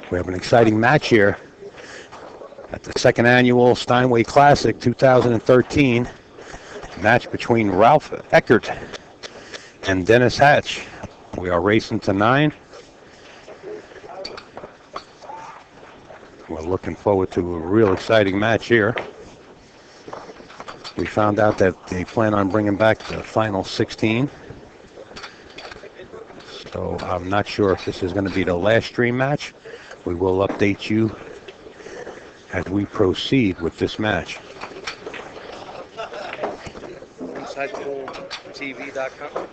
We have an exciting match here at the second annual Steinway Classic 2013. Match between Ralph Eckert and Dennis Hatch. We are racing to 9. We're looking forward to a real exciting match here. We found out that they plan on bringing back the final 16. So I'm not sure if this is going to be the last stream match. We will update you as we proceed with this match. InsidePoolTV.com?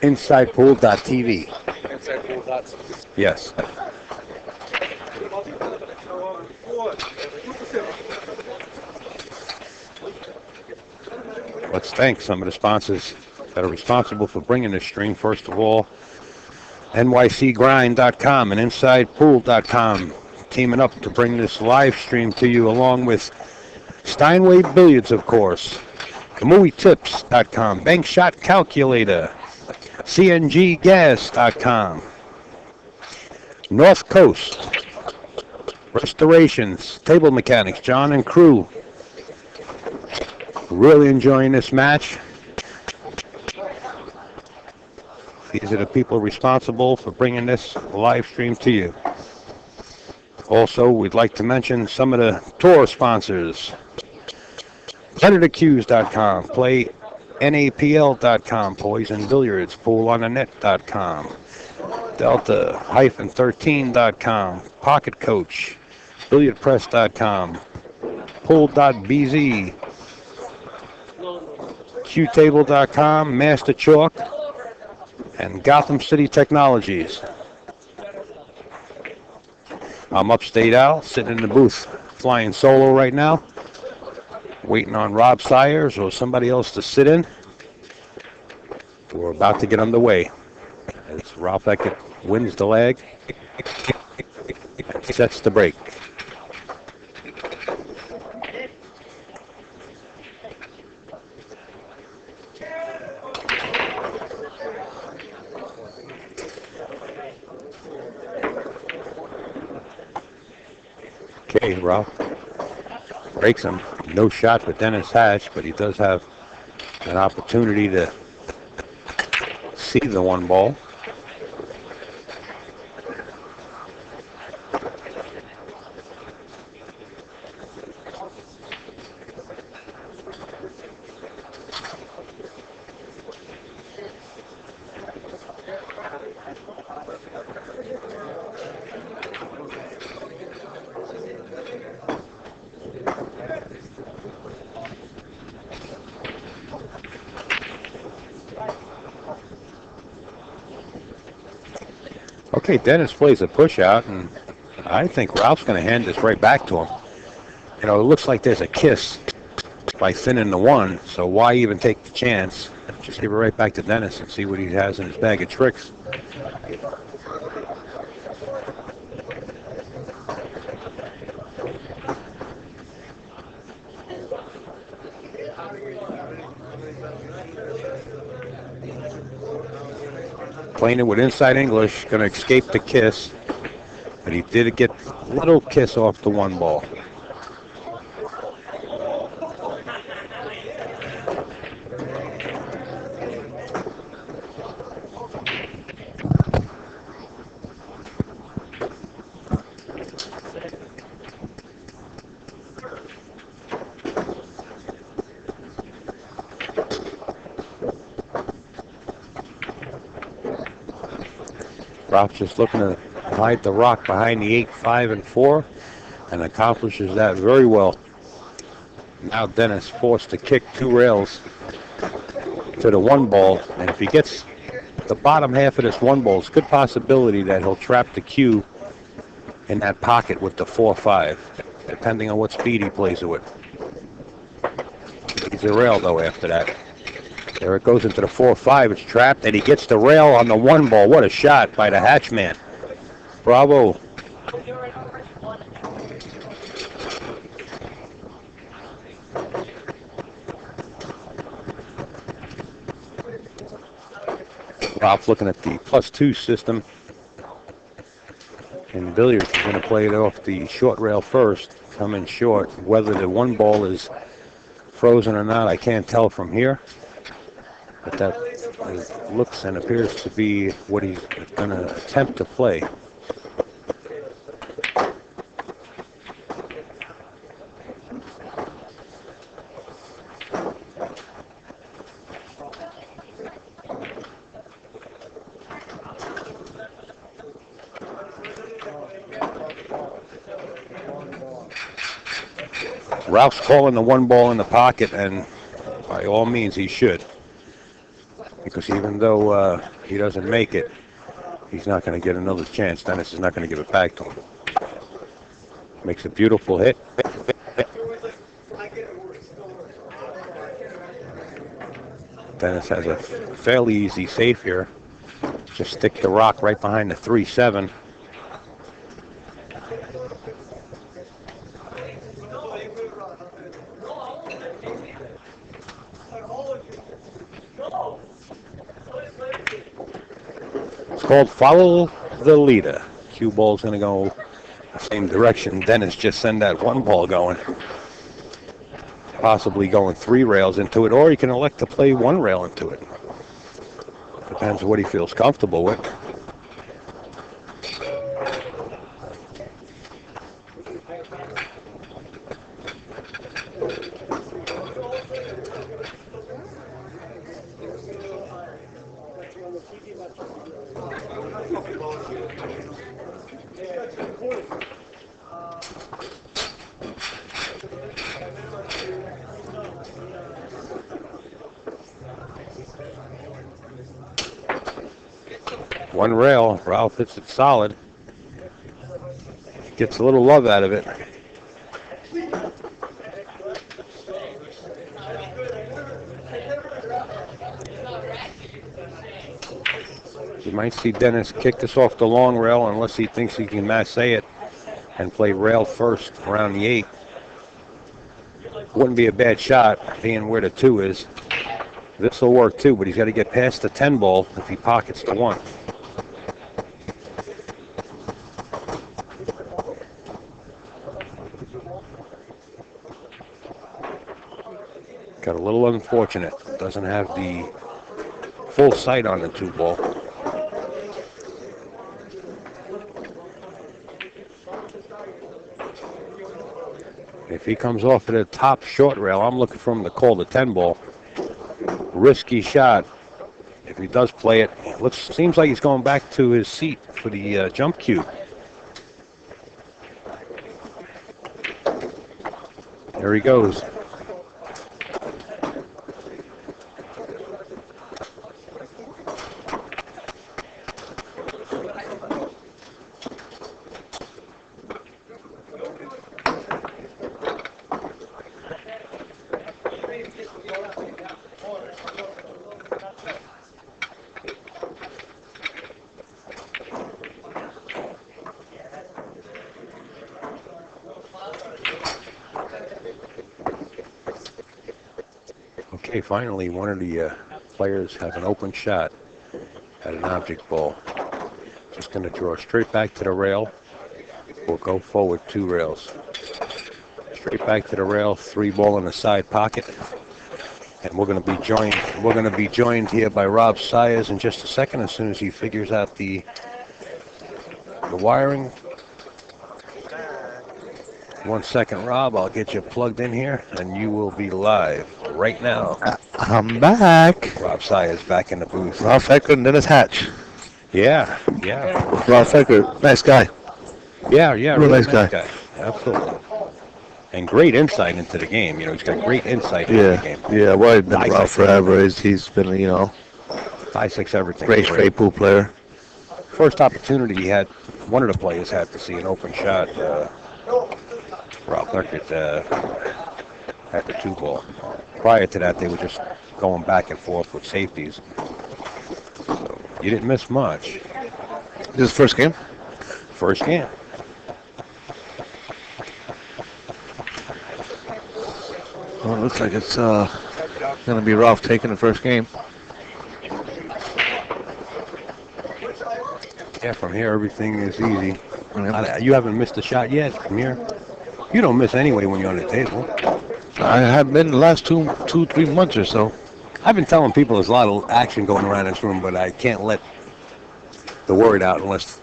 InsidePool.tv. InsidePool.tv. Yes. Let's thank some of the sponsors that are responsible for bringing this stream. First of all, nycgrind.com and InsidePool.com teaming up to bring this live stream to you, along with Steinway Billiards, of course, KamuiTips.com, Bank Shot Calculator, CNGGas.com, North Coast Restorations, Table Mechanics, John and crew. Really enjoying this match. These are the people responsible for bringing this live stream to you. Also, we'd like to mention some of the tour sponsors. PredatorQs.com, PlayNAPL.com, Poison Billiards, PoolOnTheNet.com, Delta-13.com, Pocket Coach, BilliardPress.com, Pool.bz, QTable.com, Master Chalk, and Gotham City Technologies. I'm Upstate Al, sitting in the booth, flying solo right now, waiting on Rob Sayers or somebody else to sit in. We're about to get underway as Ralph Eckert wins the leg and sets the break. Okay, Ralph breaks him. No shot for Dennis Hatch, but he does have an opportunity to see the one ball. Okay, Dennis plays a push out, and I think Ralph's going to hand this right back to him. You know, it looks like there's a kiss by thinning the one, so why even take the chance? Just give it right back to Dennis and see what he has in his bag of tricks. Playing it with inside English, going to escape the kiss, but he did get a little kiss off the one ball. Ralph just looking to hide the rock behind the 8, 5, and 4, and accomplishes that very well. Now Dennis forced to kick 2 rails to the one ball, and if he gets the bottom half of this one ball, it's a good possibility that he'll trap the cue in that pocket with the 4-5, depending on what speed he plays it with. He's a rail though after that. There it goes into the 4-5. It's trapped, and he gets the rail on the one ball. What a shot by the Hatchman. Bravo. Ralph looking at the +2 system. In billiards, he's going to play it off the short rail first, come in short. Whether the one ball is frozen or not, I can't tell from here. But that looks and appears to be what he's going to attempt to play. Ralph's calling the one ball in the pocket, and by all means he should. Because even though he doesn't make it, he's not going to get another chance. Dennis is not going to give it back to him. Makes a beautiful hit. Dennis has a fairly easy save here. Just stick the rock right behind the 3-7. It's called Follow the Leader. Cue ball's going to go the same direction. Dennis just send that one ball going. Possibly going 3 rails into it, or he can elect to play 1 rail into it. Depends what he feels comfortable with. One rail, Ralph hits it solid. Gets a little love out of it. You might see Dennis kick this off the long rail unless he thinks he can masse it and play rail first around the 8. Wouldn't be a bad shot, being where the 2 is. This will work too, but he's got to get past the 10 ball if he pockets the 1. Got a little unfortunate. Doesn't have the full sight on the 2 ball. If he comes off of the top short rail, I'm looking for him to call the 10 ball. Risky shot. If he does play it, seems like he's going back to his seat for the jump cue. There he goes. Okay, finally one of the players has an open shot at an object ball. Just going to draw straight back to the rail. We'll go forward 2 rails. Straight back to the rail, 3 ball in the side pocket. And we're going to be joined. We're going to be joined here by Rob Sayers in just a second, as soon as he figures out the wiring. 1 second, Rob. I'll get you plugged in here, and you will be live right now. I'm back. Rob Sayers back in the booth. Ralph Eckert and Dennis Hatch. Yeah. Ralph Eckert, nice guy. Yeah, Real nice guy. Absolutely. And great insight into the game. You know, he's got great insight into the game. Yeah, well, I've been Ralph forever. He's been, 5-6 everything. Great straight pool player. First opportunity he had, one of the players had to see an open shot. Ralph Eckert at the 2 ball. Prior to that, they were just going back and forth with safeties. So you didn't miss much. This is first game? First game. Well, it looks like it's going to be Ralph taking the first game. Yeah, from here everything is easy. You haven't missed a shot yet. Come here. You don't miss anyway when you're on the table. I have been the last 3 months or so. I've been telling people there's a lot of action going around this room, but I can't let the word out unless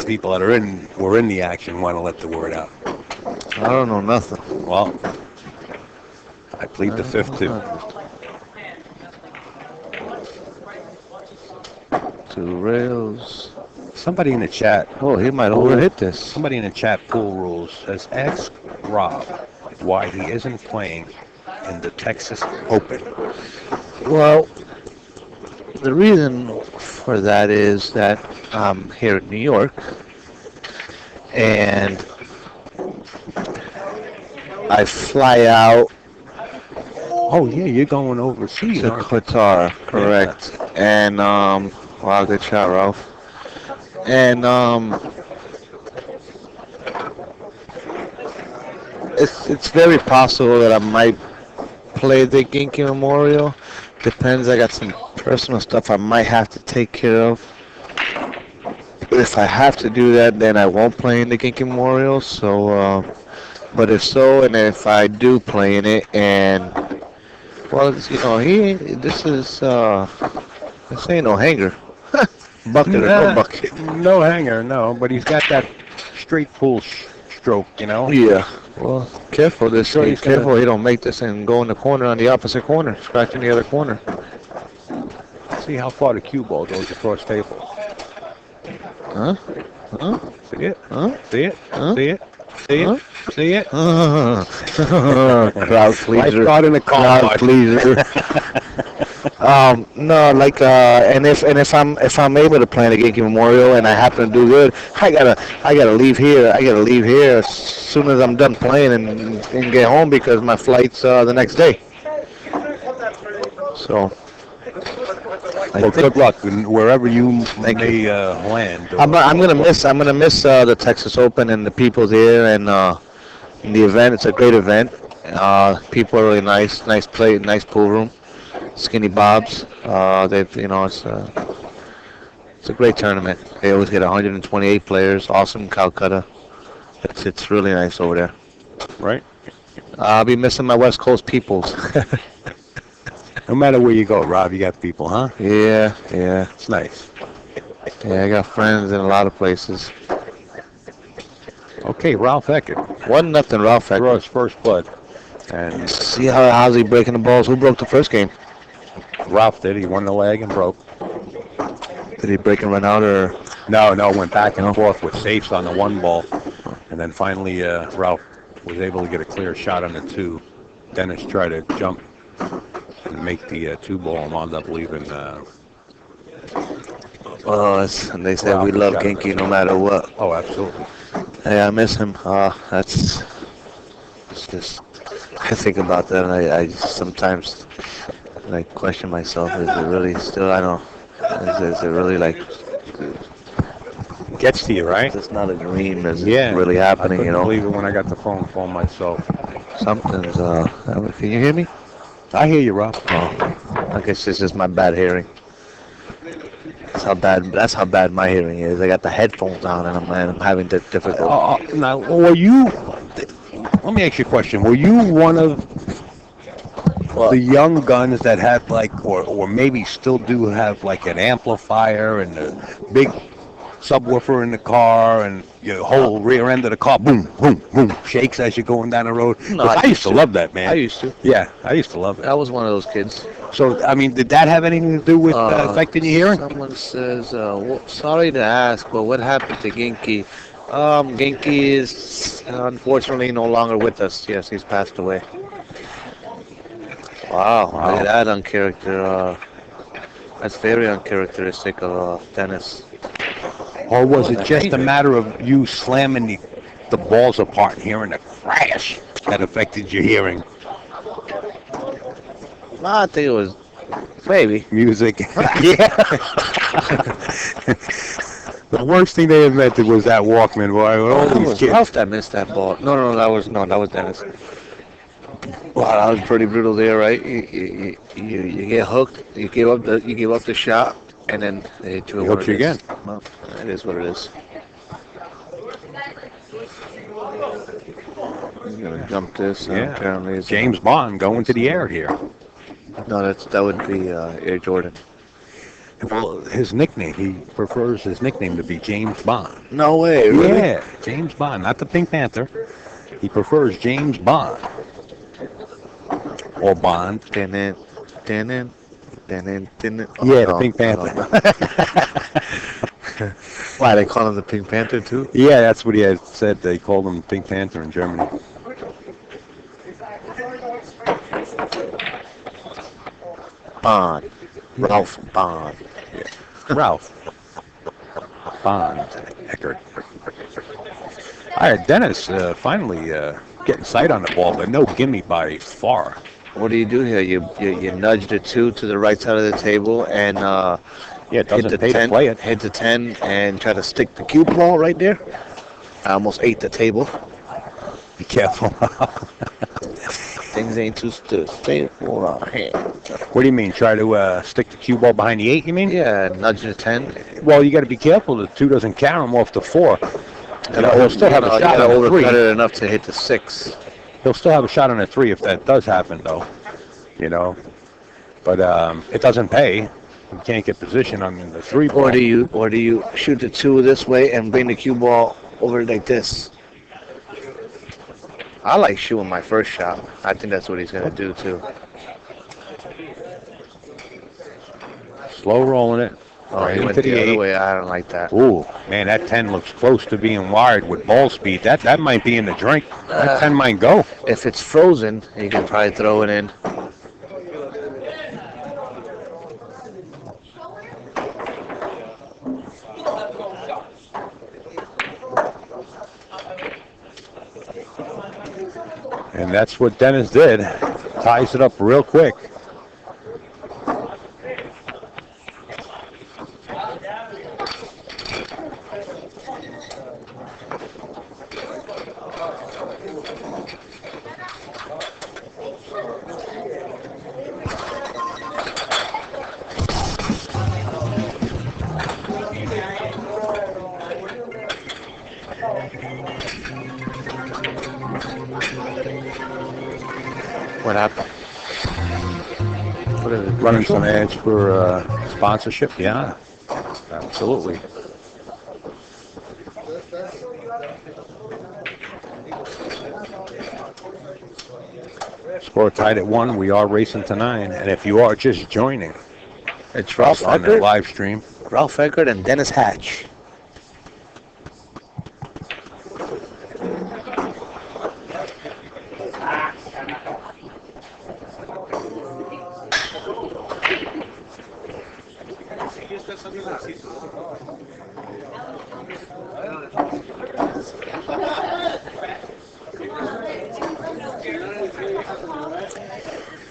people that were in the action want to let the word out. I don't know nothing. Well, I plead the fifth too. 2 rails. Somebody in the chat. Oh, he might overhit this. Somebody in the chat pool rules says ask Rob why he isn't playing in the Texas Open. Well, the reason for that is that I'm here in New York, and I fly out Oh yeah, you're going overseas. to Qatar, correct? And wow, good shot, Ralph. And it's very possible that I might play the Genki Memorial. Depends. I got some personal stuff I might have to take care of. If I have to do that, then I won't play in the Genki Memorial. So, but if so, and if I do play in it, and well, this ain't no hanger. Bucket or no bucket. No hanger, no. But he's got that straight pull stroke, you know. Yeah. Well, careful. Sure, he's gonna- Careful. He don't make this and go in the corner on the opposite corner, scratching the other corner. See how far the cue ball goes across table. Huh? Huh? See it? Huh? See it? Huh? See it? See Huh? it? See it? Crowd pleaser. I thought in the car. Crowd pleaser. No, like, and if I'm able to play in the Genki Memorial and I happen to do good, I gotta leave here. I gotta leave here as soon as I'm done playing and get home because my flight's the next day. So. Well, good luck wherever you may land. I'm gonna miss the Texas Open and the people there and the event. It's a great event. People are really nice. Nice play. Nice pool room. Skinny Bobs. It's a great tournament. They always get 128 players. Awesome Calcutta. It's really nice over there. Right. I'll be missing my West Coast peoples. No matter where you go, Rob, you got people, huh? Yeah. It's nice. Yeah, I got friends in a lot of places. Okay, Ralph Eckert. 1-0 Ralph Eckert. Draws first blood. And See how's he breaking the balls? Who broke the first game? Ralph did. He won the leg and broke. Did he break and run out or? No, went back and forth with safes on the 1 ball. And then finally, Ralph was able to get a clear shot on the 2. Dennis tried to jump and make the 2 ball and wound up leaving. And they said we love Genki no matter what. Oh, absolutely. Hey, I miss him. It's just, I think about that and I sometimes like question myself, is it really still, I don't know, is it really like, Gets to you, right? it's not a dream, is it Yeah. really I happening, couldn't you know? believe it when I got the phone call myself. Something's, can you hear me? I hear you, Rob. Oh, I guess it's just my bad hearing. That's how bad my hearing is. I got the headphones on and I'm having difficulty. Now, let me ask you a question. Were you one of the young guns that had or maybe still do have like an amplifier and a big subwoofer in the car and your whole rear end of the car, boom, boom, boom, shakes as you're going down the road? No, 'Cause I used to love that, man. I used to. Yeah, I used to love it. I was one of those kids. So, I mean, did that have anything to do with affecting your hearing? Someone says, sorry to ask, but what happened to Genki? Genki is unfortunately no longer with us. Yes, he's passed away. Wow. Look at that uncharacter. That's very uncharacteristic of Dennis. Or was it just a matter of you slamming the balls apart and hearing a crash that affected your hearing? I think it was maybe. Music. Yeah. The worst thing they invented was that Walkman, boy. All That these was kids. Ralph that missed that ball. No, that was Dennis. Wow, that was pretty brutal there, right? You get hooked. You give up the shot, and then they hit you. He hooked you again. Well, it is what it is. He's gonna jump this. Yeah. Apparently, it's James Bond going to the air here. No, that would be Air Jordan. Well, his nickname, he prefers his nickname to be James Bond. No way, really? Yeah, James Bond, not the Pink Panther. He prefers James Bond. Or Bond. Dun-dun, dun-dun, dun-dun, dun-dun. Yeah, the No, Pink no, Panther. no. Why, they call him the Pink Panther, too? Yeah, that's what he had said. They called him Pink Panther in Germany. Bond. Ralph Bond. Ralph Bond Eckert. All right, Dennis finally getting sight on the ball, but no gimme by far. What do you do here? You nudge the 2 to the right side of the table and Yeah, it hit doesn't the pay 10, to play it. hit the 10 and try to stick the cue ball right there. I almost ate the table. Be careful. Things ain't too stable out here. What do you mean? Try to stick the cue ball behind the 8, you mean? Yeah, nudge the 10. Well, you got to be careful. The 2 doesn't carry him off the 4. And He'll still have a shot gotta on the 3. overcut it enough to hit the 6. He'll still have a shot on the 3 if that does happen, though. You know, but it doesn't pay. You can't get position on the 3 ball. Or do you shoot the 2 this way and bring the cue ball over like this? I like shooting my first shot. I think that's what he's gonna do too. Slow rolling it. Oh, Right he went into the the other 8. way. I don't like that. Ooh, man, that 10 looks close to being wired with ball speed. That might be in the drink. That 10 might go. If it's frozen, you can probably throw it in. And that's what Dennis did. Ties it up real quick. What happened? What is it? Running some ads for sponsorship. Yeah, absolutely. Score tied at 1. We are racing to 9. And if you are just joining It's Ralph us on the Eckert, live stream, Ralph Eckert, and Dennis Hatch.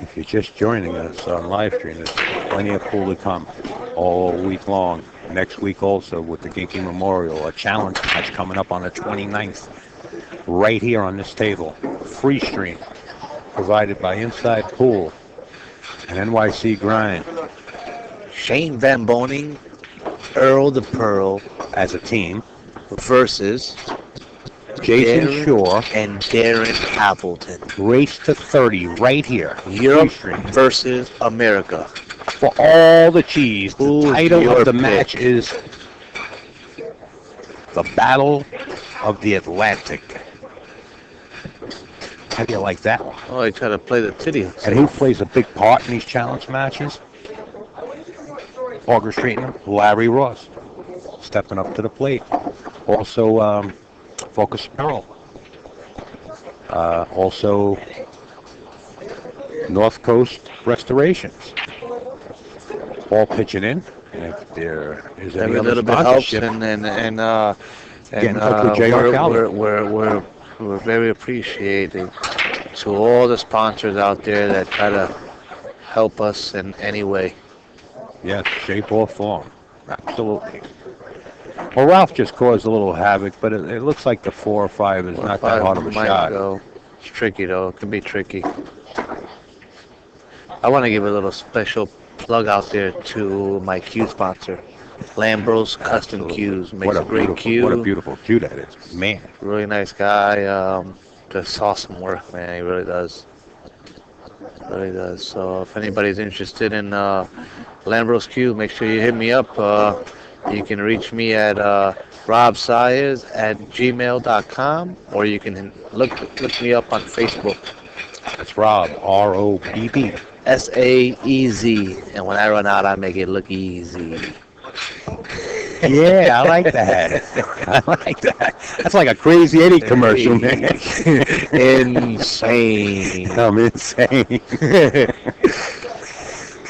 if you're just joining us on live stream, there's plenty of pool to come all week long. Next week also with the Ginky Memorial, a challenge match coming up on the 29th, right here on this table. Free stream provided by Inside Pool and NYC Grind Shane Van Boning, Earl the Pearl as a team. versus Jason Darren Shore, and Darren Appleton. race to 30 right here. Europe Free stream. versus America. For all the cheese, the Who's title your of the pick? match is the Battle of the Atlantic. How do you like that one? Oh, he tried to play the titty. And who plays a big part in these challenge matches? Orchestrating them, Larry Ross, stepping up to the plate. Also, Focus Pearl. Also, North Coast Restorations. All pitching in. And if there is any Every other little bit helps, sponsorship, and Get in touch with J.R. we're very appreciative to all the sponsors out there that try to help us in any way. yes, shape or form. Absolutely. Well, Ralph just caused a little havoc, but it looks like the 4 or 5 is not that hard of a Might shot. go. It's tricky though. It can be tricky. I want to give a little special plug out there to my cue sponsor, Lambros Custom Absolutely. Cues. Makes What a great beautiful, cue. What a beautiful cue that is. Man. Really nice guy. Does awesome work, man. He really does. Really does. So if anybody's interested in Lambros Cube, make sure you hit me up. You can reach me at robsires@gmail.com, or you can look me up on Facebook. That's Rob, ROBB. SAEZ. And when I run out, I make it look easy. Yeah, I like that. I like that. That's like a Crazy Eddie commercial, man. Insane. I'm insane.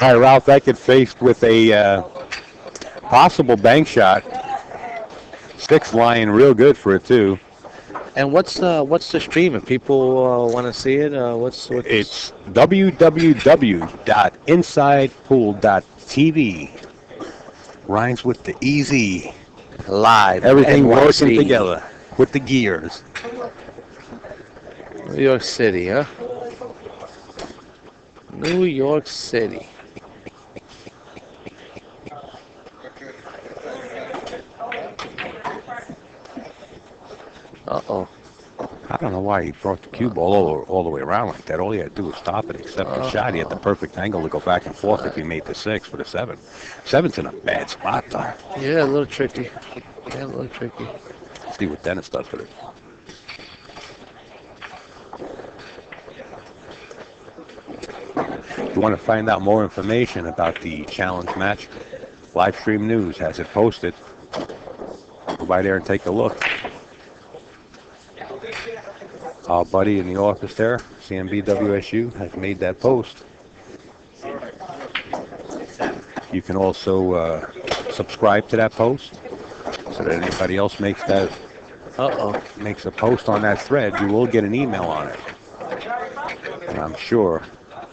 All right, Ralph Eckert faced with a possible bank shot. Six lying real good for it, too. And what's the stream if people want to see it? What's It's www.insidepool.tv. Rhymes with the easy. live? Everything NYC. working together with the gears. New York City, huh? New York City. Uh-oh. I don't know why he brought the cue ball all the way around like that. All he had to do was stop it, accept the shot. He had the perfect angle to go back and forth if he made the six for the seven. Seven's in a bad spot, though. Yeah, a little tricky. Yeah, a little tricky. Let's see what Dennis does with it. If you want to find out more information about the challenge match, Livestream News has it posted. Go by there and take a look. Our buddy in the office there, CMBWSU, has made that post. You can also subscribe to that post so that anybody else makes a post on that thread, you will get an email on it. And I'm sure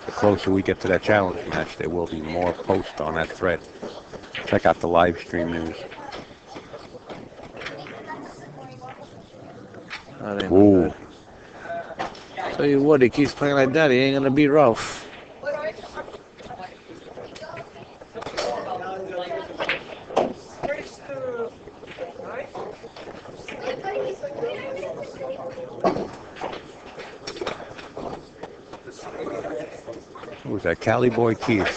the closer we get to that challenge match, there will be more posts on that thread. Check out the live stream news. Ooh. Tell you what, he keeps playing like that, he ain't gonna beat Ralph. Who's that? Cali Boy Keith.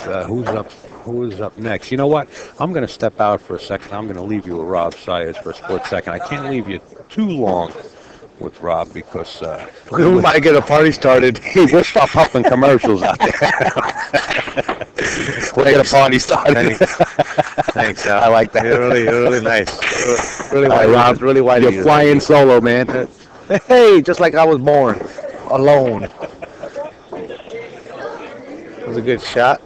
Who's up next? You know what? I'm going to step out for a second. I'm going to leave you with Rob Sayers for a split second. I can't leave you too long with Rob because We might get a party started. we'll start pumping commercials out there. We'll get a party started. Thanks, I like that. You're really nice. Really All right, wise. Rob, Really wise. you're flying solo, man. Hey, just like I was born, alone. It was a good shot.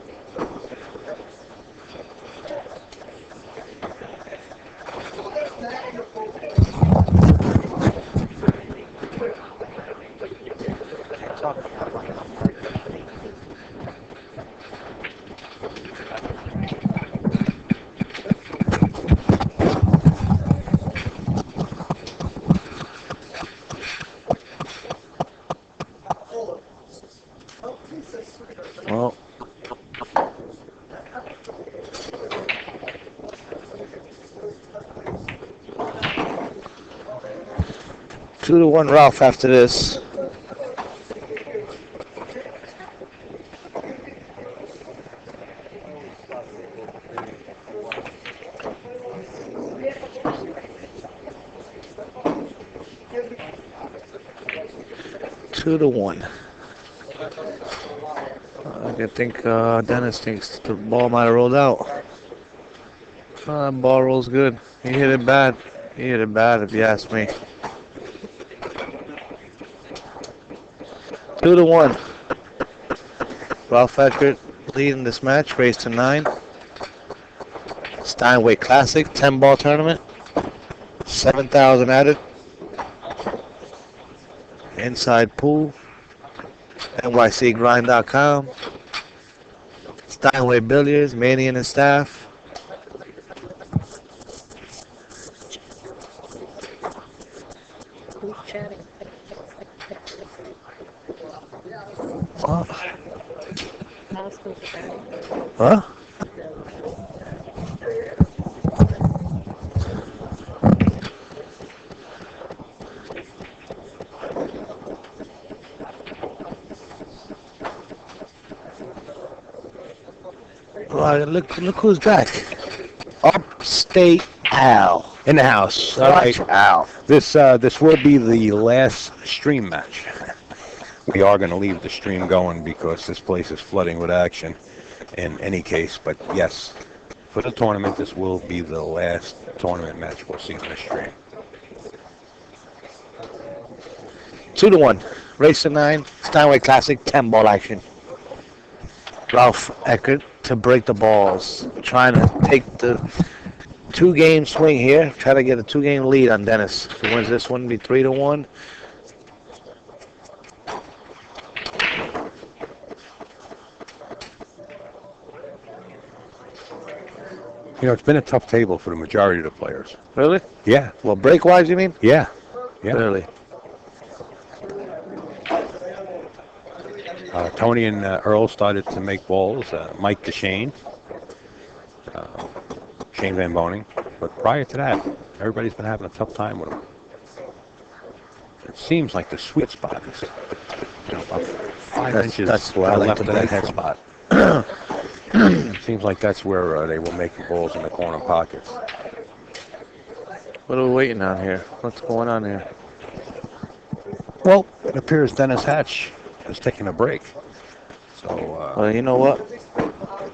Well, 2-1 Ralph after this. Two to one. I think Dennis thinks the ball might have rolled out. That ball rolls good. He hit it bad. He hit it bad, if you ask me. 2-1. Ralph Eckert leading this match, raised to 9. Steinway Classic, 10-ball tournament. 7,000 added. Inside Pool. NYCGrind.com. Steinway Billiards, Manny and his staff. Who's chatting? Huh? Mouse who's chatting. Huh? look who's back. Upstate Al. In the house. All right. Watch Al. This will be the last stream match. We are going to leave the stream going because this place is flooding with action in any case. But yes, for the tournament, this will be the last tournament match we'll see on the stream. 2-1. Race to 9. Steinway Classic 10 ball action. Ralph Eckert to break the balls. Trying to take the 2-game swing here. Try to get a 2-game lead on Dennis. If he wins this one, it'll be 3-1. You know, it's been a tough table for the majority of the players. Really? Yeah. Well, break-wise, you mean? Yeah. Yeah. Really? Tony and Earl started to make balls. Mike DeShane, Shane Van Boning. But prior to that, everybody's been having a tough time with them. It seems like the sweet spot is, about 5 inches that's where I like left to of that make head from. spot. It seems like that's where they will make the balls in the corner pockets. What are we waiting on here? What's going on here? Well, it appears Dennis Hatch is taking a break. So Well, you know what?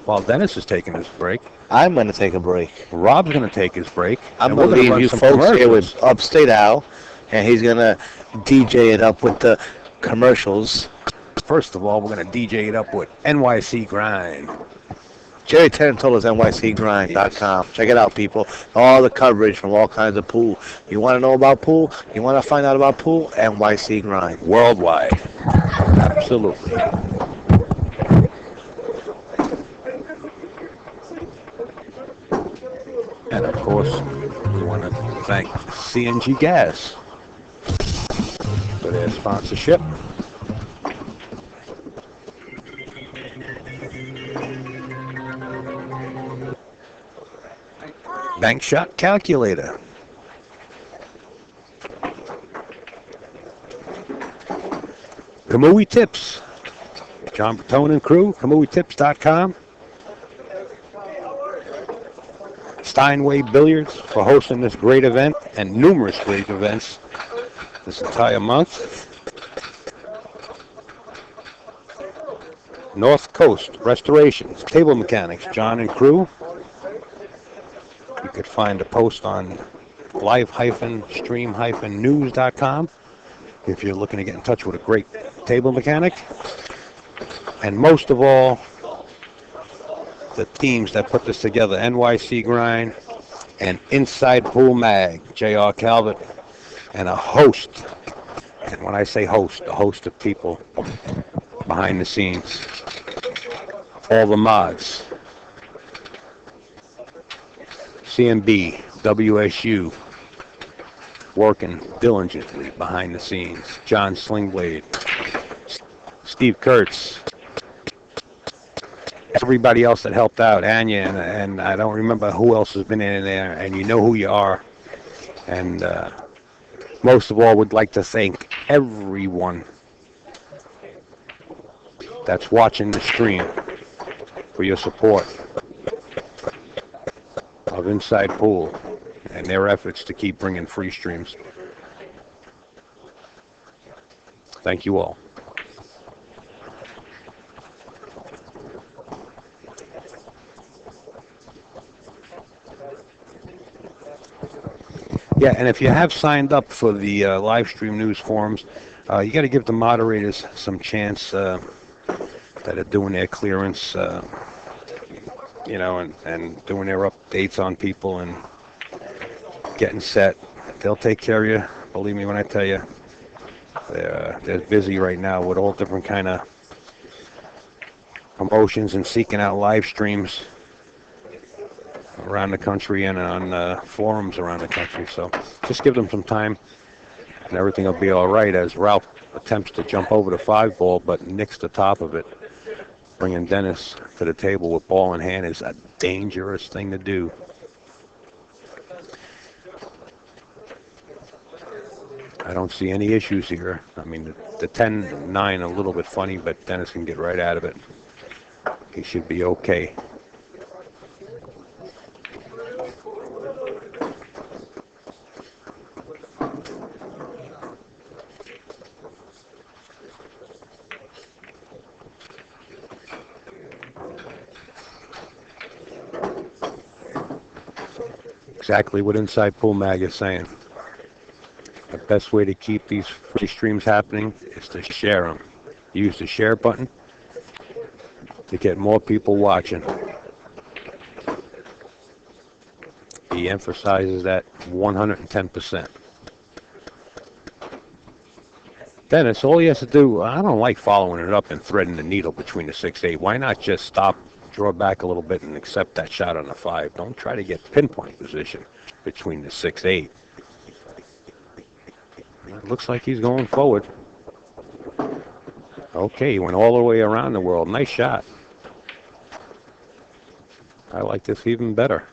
while Dennis is taking his break, I'm going to take a break. Rob's going to take his break. I'm and we're going to gonna leave run you some folks here commercials. with Upstate Al, and he's going to DJ it up with the commercials. First of all, we're going to DJ it up with NYC Grind. Jerry Tarantolas, NYCGrind.com. Check it out, people. All the coverage from all kinds of pool. You want to know about pool? You want to find out about pool? NYC Grind. Worldwide. Absolutely. And of course, we want to thank CNG Gas for their sponsorship. Bank Shot Calculator. Kamui Tips. John Bertone and crew, KamuiTips.com. Steinway Billiards for hosting this great event and numerous great events this entire month. North Coast Restorations, Table Mechanics, John and crew. You could find a post on live-stream-news.com if you're looking to get in touch with a great table mechanic. And most of all, the teams that put this together, NYC Grind and Inside Pool Mag, J.R. Calvert, and a host. And when I say host, a host of people behind the scenes. All the mods. CMB, WSU, working diligently behind the scenes. John Slingblade, Steve Kurtz, everybody else that helped out, Anya, and I don't remember who else has been in there, and you know who you are. And most of all, would like to thank everyone that's watching the stream for your support of Inside Pool and their efforts to keep bringing free streams. Thank you all. Yeah, and if you have signed up for the live stream news forums, you got to give the moderators some chance that are doing their clearance, and doing their updates on people and getting set. They'll take care of you. Believe me when I tell you, they're busy right now with all different kind of promotions and seeking out live streams around the country and on forums around the country. So just give them some time and everything will be all right as Ralph attempts to jump over the 5-ball but nicks the top of it. Bringing Dennis to the table with ball in hand is a dangerous thing to do. I don't see any issues here. I mean, the 10-9 a little bit funny, but Dennis can get right out of it. He should be okay. Exactly what Inside Pool Mag is saying. The best way to keep these free streams happening is to share them. Use the share button to get more people watching. He emphasizes that 110%. Dennis, all he has to do, I don't like following it up and threading the needle between the 6-8. Why not just stop, draw back a little bit, and accept that shot on the 5? Don't try to get pinpoint position between the 6-8. It looks like he's going forward. Okay, he went all the way around the world. Nice shot. I like this even better.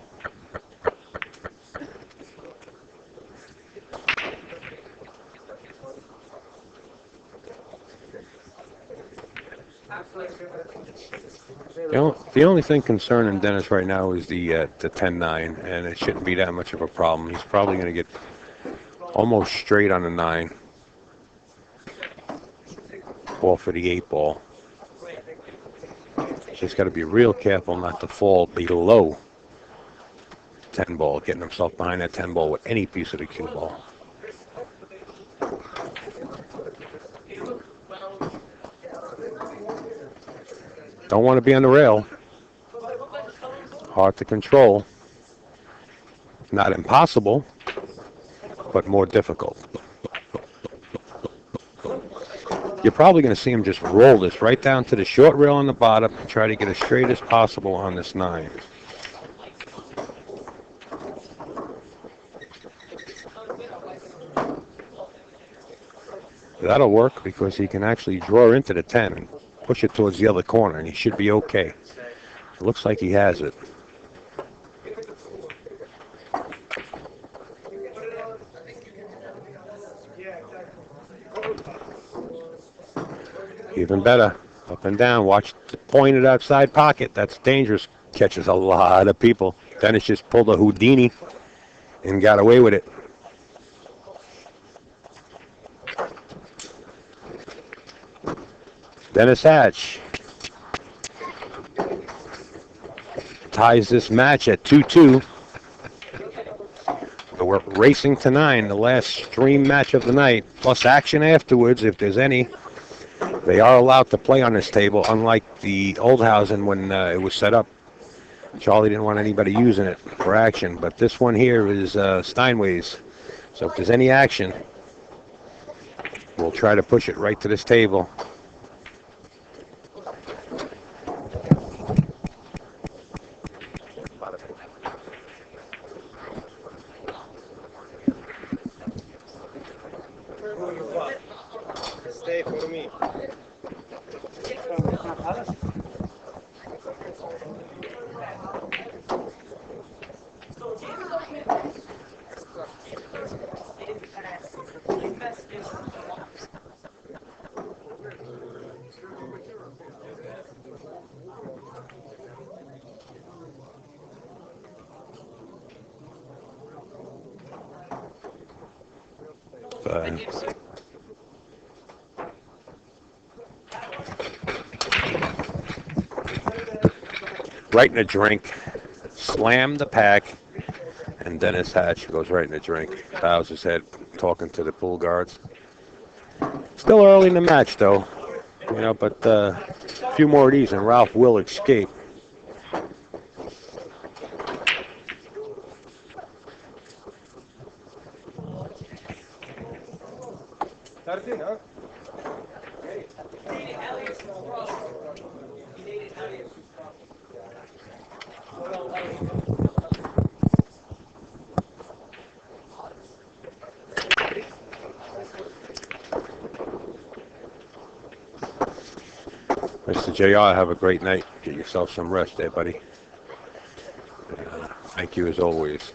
The only thing concerning Dennis right now is the 10-9, and it shouldn't be that much of a problem. He's probably going to get almost straight on the 9. Ball for the 8 ball. Just got to be real careful not to fall below 10 ball, getting himself behind that 10 ball with any piece of the cue ball. Don't want to be on the rail. Hard to control. Not impossible, but more difficult. You're probably going to see him just roll this right down to the short rail on the bottom and try to get as straight as possible on this 9. That'll work because he can actually draw into the 10 and push it towards the other corner, and he should be okay. It looks like he has it. Even better. Up and down. Watch the pointed outside pocket. That's dangerous. Catches a lot of people. Dennis just pulled a Houdini and got away with it. Dennis Hatch ties this match at 2-2. We're racing to 9, the last stream match of the night, plus action afterwards if there's any. They are allowed to play on this table, unlike the Oldhausen when it was set up. Charlie didn't want anybody using it for action, but this one here is Steinway's. So if there's any action, we'll try to push it right to this table. Stay for me. Right in the drink. Slam the pack. And Dennis Hatch goes right in the drink. Bows his head, talking to the pool guards. Still early in the match, though. You know, but a few more of these and Ralph will escape. Mr. JR, have a great night. Get yourself some rest there, buddy. Thank you as always.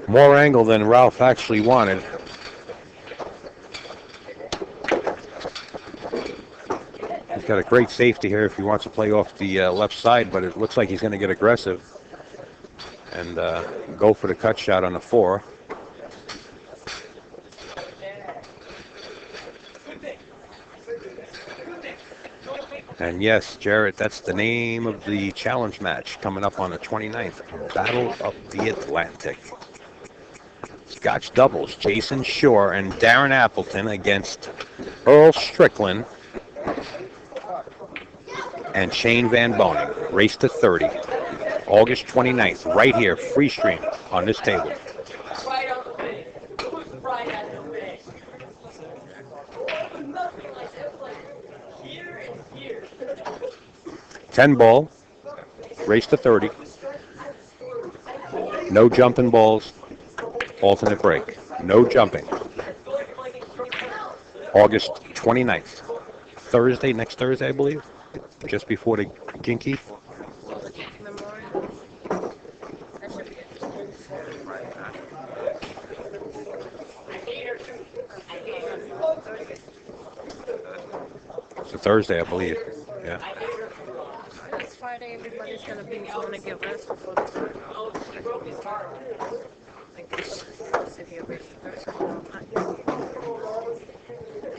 More angle than Ralph actually wanted. He's got a great safety here if he wants to play off the left side, but it looks like he's going to get aggressive and go for the cut shot on the 4. And yes, Jarrett, that's the name of the challenge match coming up on the 29th. Battle of the Atlantic. Scotch doubles, Jason Shore and Darren Appleton against Earl Strickland and Shane Van Boning. Race to 30. August 29th, right here, free stream on this table. 10 ball, race to 30. No jumping balls, alternate break. No jumping. August 29th. Thursday, next Thursday, I believe. Just before the Ginky. It's a Thursday, I believe. Yeah. This Friday, everybody's gonna get rest before the sit here wait for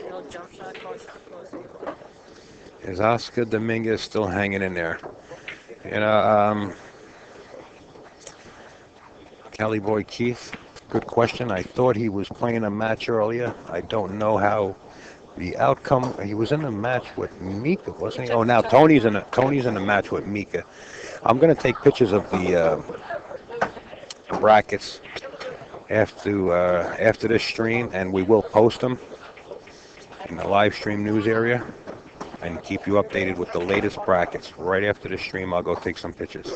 no jump shot, close shot, close. Is Oscar Dominguez still hanging in there? You know, Kelly Boy Keith, good question. I thought he was playing a match earlier. I don't know how the outcome. He was in a match with Mika, wasn't he? Oh, now Tony's in a match with Mika. I'm going to take pictures of the brackets after this stream, and we will post them in the live stream news area and keep you updated with the latest brackets. Right after the stream, I'll go take some pictures.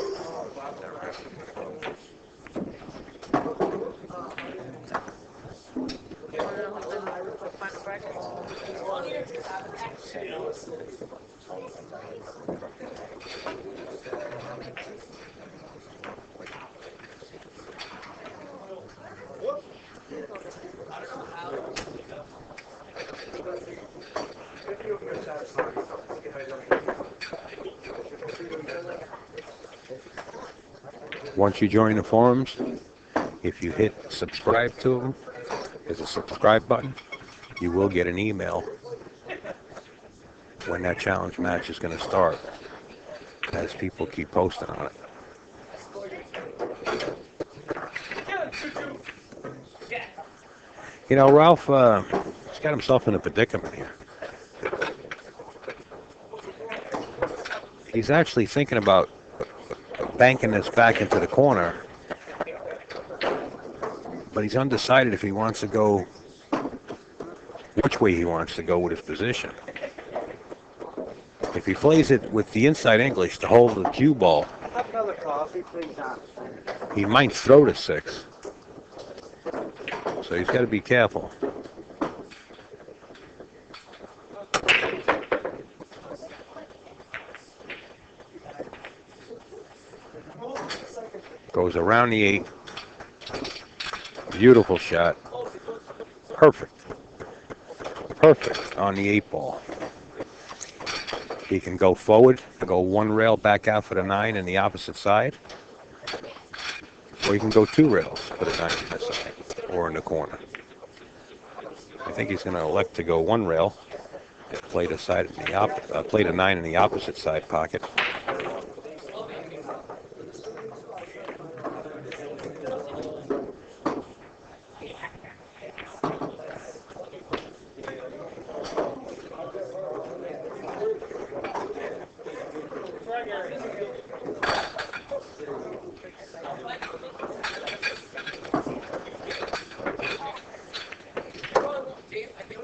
Once you join the forums, if you hit subscribe to them, there's a subscribe button. You will get an email when that challenge match is going to start, as people keep posting on it. You know, Ralph, he's got himself in a predicament here. He's actually thinking about banking this back into the corner, but he's undecided if he wants to go, which way he wants to go with his position. If he plays it with the inside English to hold the cue ball, he might throw to 6. So he's got to be careful. Goes around the 8. Beautiful shot. Perfect. Perfect on the 8 ball. He can go forward, go one rail back out for the 9 in the opposite side. Or he can go 2 rails for the 9 on this side, or in the corner. I think he's going to elect to go 1 rail and play the 9 in the opposite side pocket.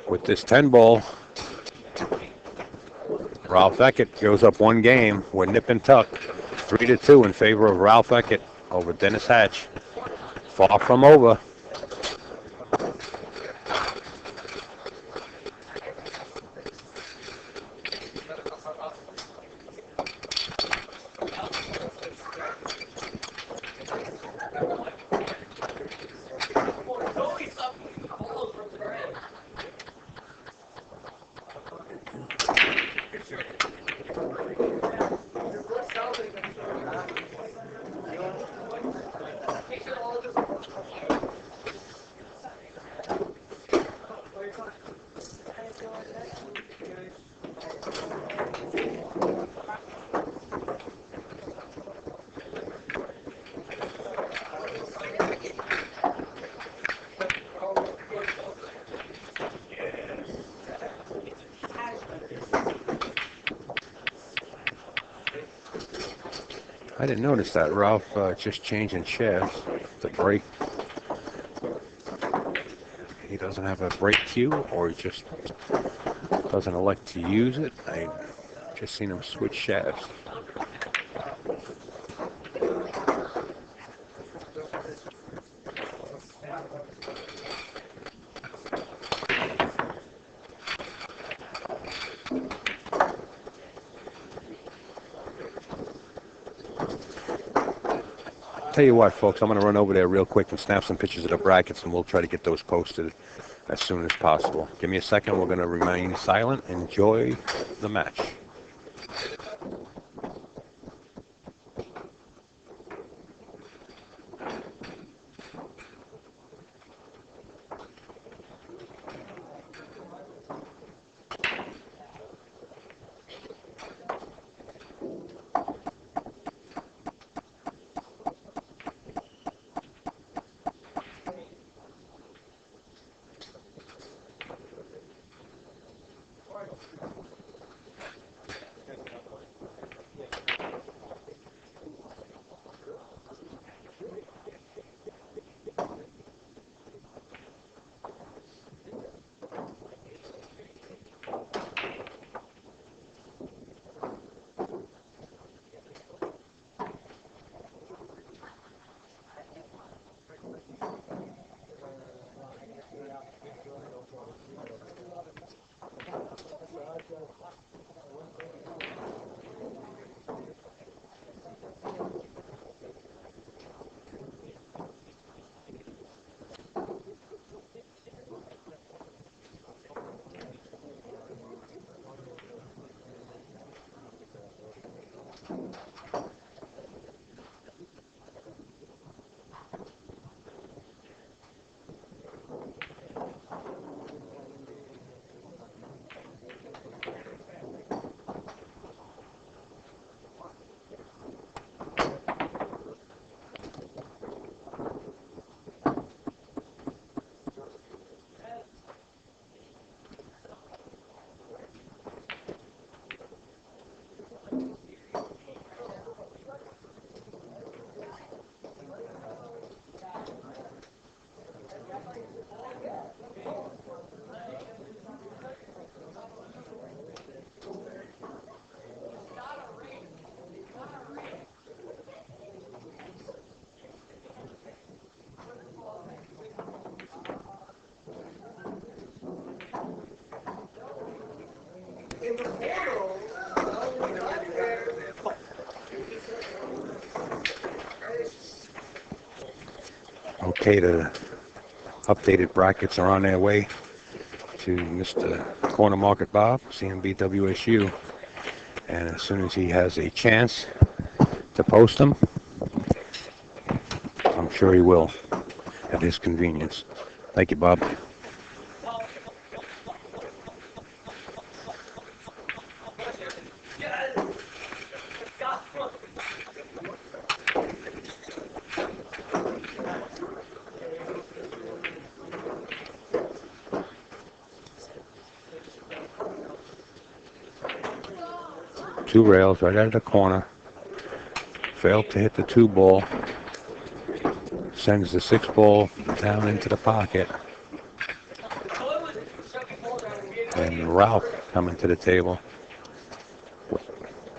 With this 10 ball, Ralph Eckert goes up 1 game. We're nip and tuck, 3-2 in favor of Ralph Eckert over Dennis Hatch. Far from over. I didn't notice that. Ralph just changing shafts. The brake. He doesn't have a brake cue, or he just doesn't elect to use it. I just seen him switch shafts. Tell you what, folks, I'm going to run over there real quick and snap some pictures of the brackets, and we'll try to get those posted as soon as possible. Give me a second. We're going to remain silent. Enjoy the match. Okay, the updated brackets are on their way to Mr. Corner Market Bob, CMBWSU. And as soon as he has a chance to post them, I'm sure he will at his convenience. Thank you, Bob. Two rails right out of the corner. Failed to hit the 2 ball. Sends the 6 ball down into the pocket. And Ralph coming to the table.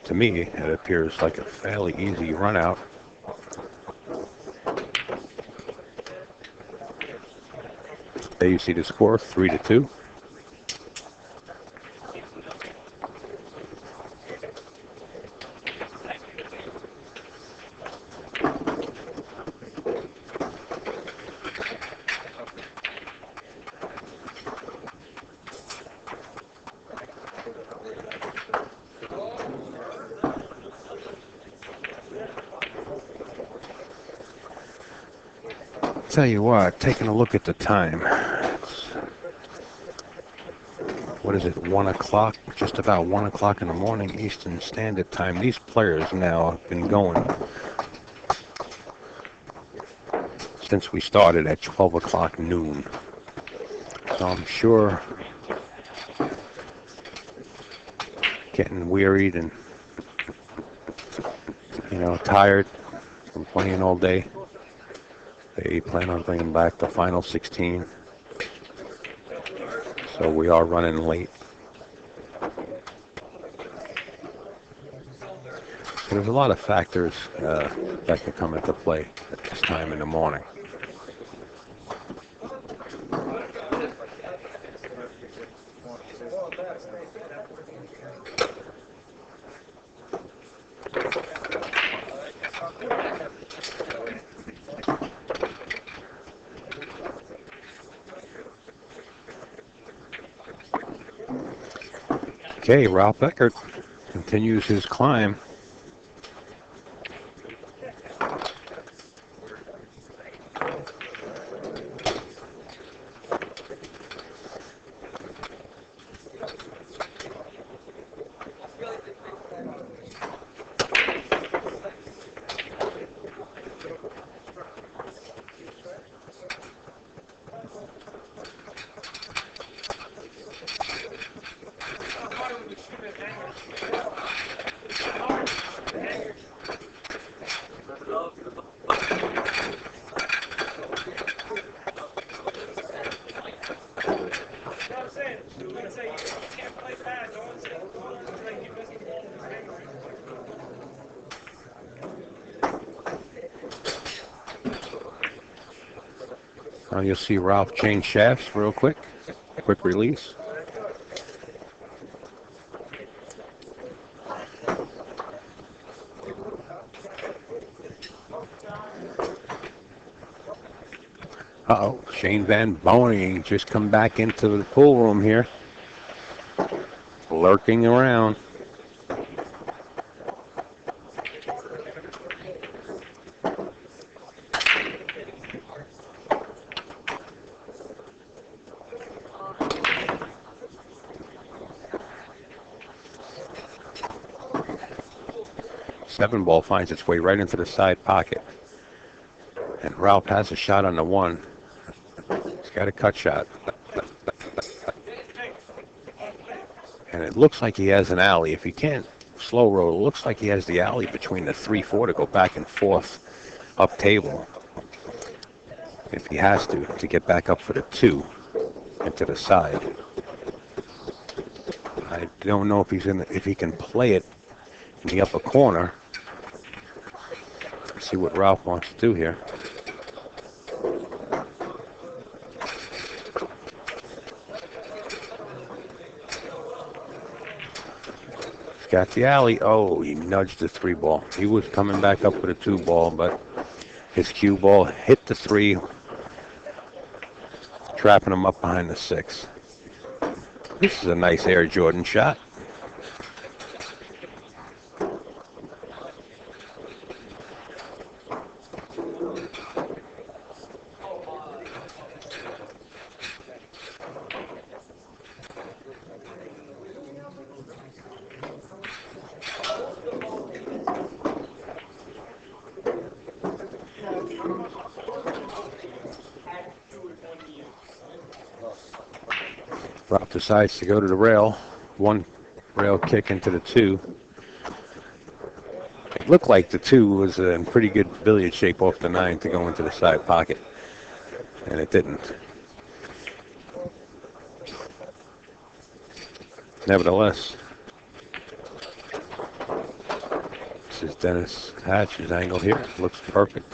To me, it appears like a fairly easy run out. There you see the score, 3-2. Tell you what, taking a look at the time. What is it, 1 o'clock? Just about 1 o'clock in the morning Eastern Standard Time. These players now have been going since we started at 12 o'clock noon. So I'm sure getting wearied and, tired from playing all day. They plan on bringing back the final 16. So we are running late. So there's a lot of factors that can come into play at this time in the morning. Okay, Ralph Eckert continues his climb. You'll see Ralph change shafts real quick. Quick release. Uh-oh, Shane Van Boning just come back into the pool room here. Lurking around. Seven ball finds its way right into the side pocket. And Ralph has a shot on the one. He's got a cut shot. And it looks like he has an alley. If he can't slow roll, it looks like he has the alley between the 3-4 to go back and forth up table. If he has to get back up for the 2 into the side. I don't know if he can play it in the upper corner. Let's see what Ralph wants to do here. He's got the alley. Oh, he nudged the 3 ball. He was coming back up with a 2 ball, but his cue ball hit the 3, trapping him up behind the 6. This is a nice Air Jordan shot. Ralph decides to go to the rail. 1 rail kick into the 2. It looked like the 2 was in pretty good billiard shape off the 9 to go into the side pocket. And it didn't. Nevertheless, this is Dennis Hatch's angle here. Looks perfect.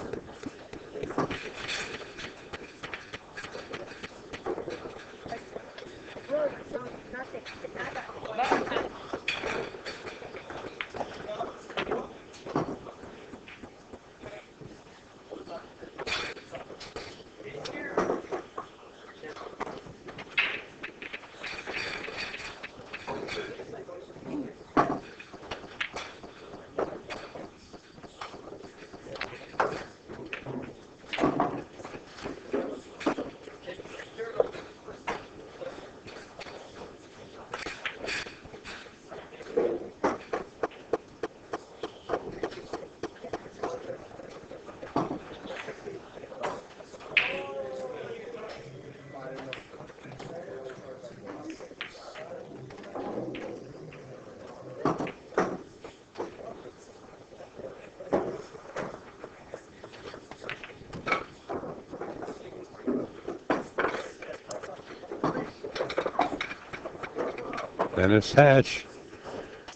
Dennis Hatch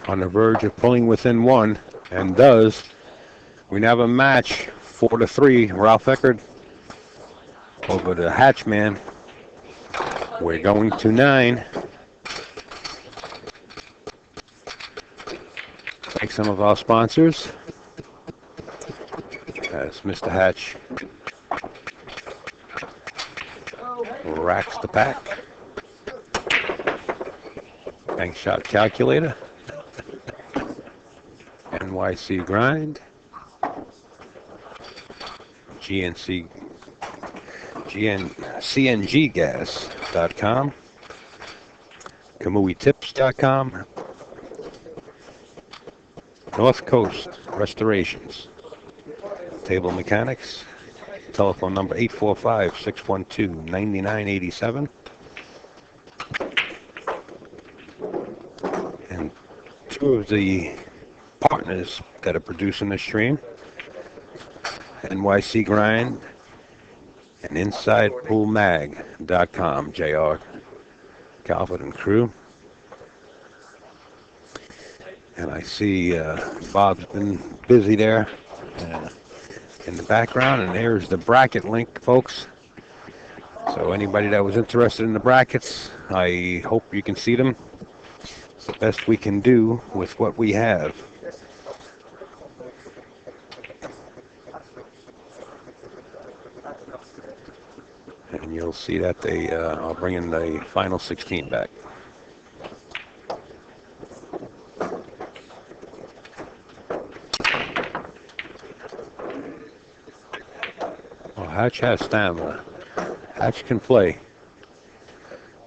on the verge of pulling within one, and does. We now have a match, 4-3. Ralph Eckert over the Hatchman. We're going to 9. Thank some of our sponsors, as Mr. Hatch racks the pack. Bank shot calculator. NYC grind. CNGgas.com. KamuiTips.com. North Coast Restorations. Table Mechanics. Telephone number 845-612-9987. And two of the partners that are producing the stream, NYC Grind and InsidePoolMag.com, JR, Calvin and crew. And I see Bob's been busy there in the background, and there's the bracket link, folks. So anybody that was interested in the brackets, I hope you can see them. It's the best we can do with what we have. And you'll see that I'll bring in the final 16 back. Well, Hatch has stamina. Hatch can play.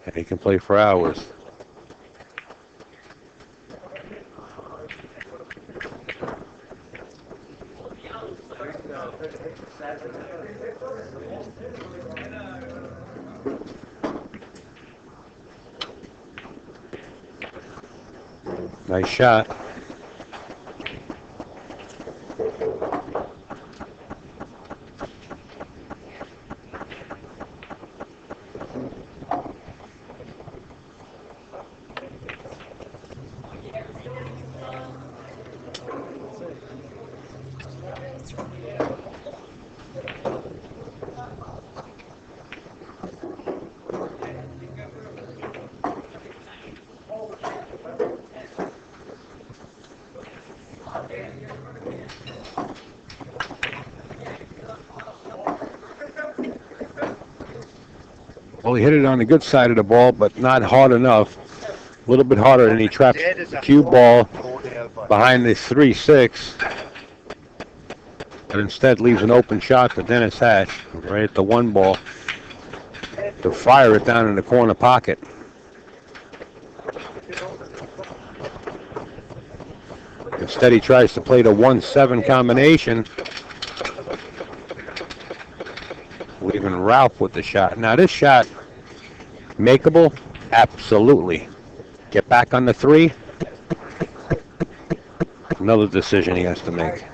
And he can play for hours. Nice shot. Well, he hit it on the good side of the ball, but not hard enough. A little bit harder, and he traps the cue ball behind the 3-6. But instead leaves an open shot to Dennis Hatch, right at the 1 ball, to fire it down in the corner pocket. Instead, he tries to play the 1-7 combination, leaving Ralph with the shot. Now, this shot, makeable? Absolutely. Get back on the 3. Another decision he has to make.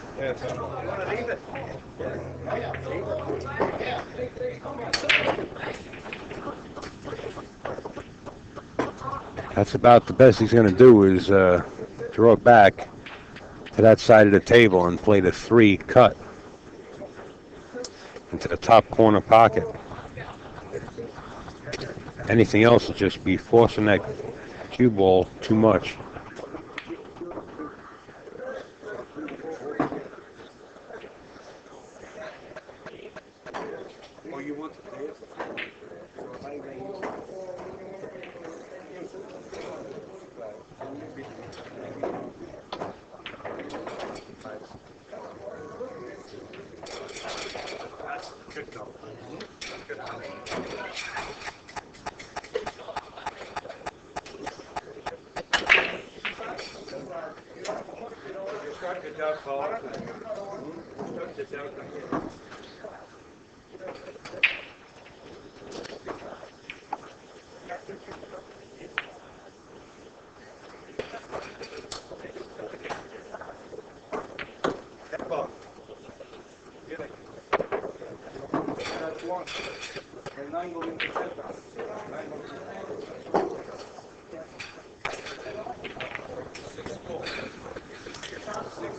That's about the best he's going to do is throw it back to that side of the table and play the 3 cut into the top corner pocket. Anything else will just be forcing that cue ball too much.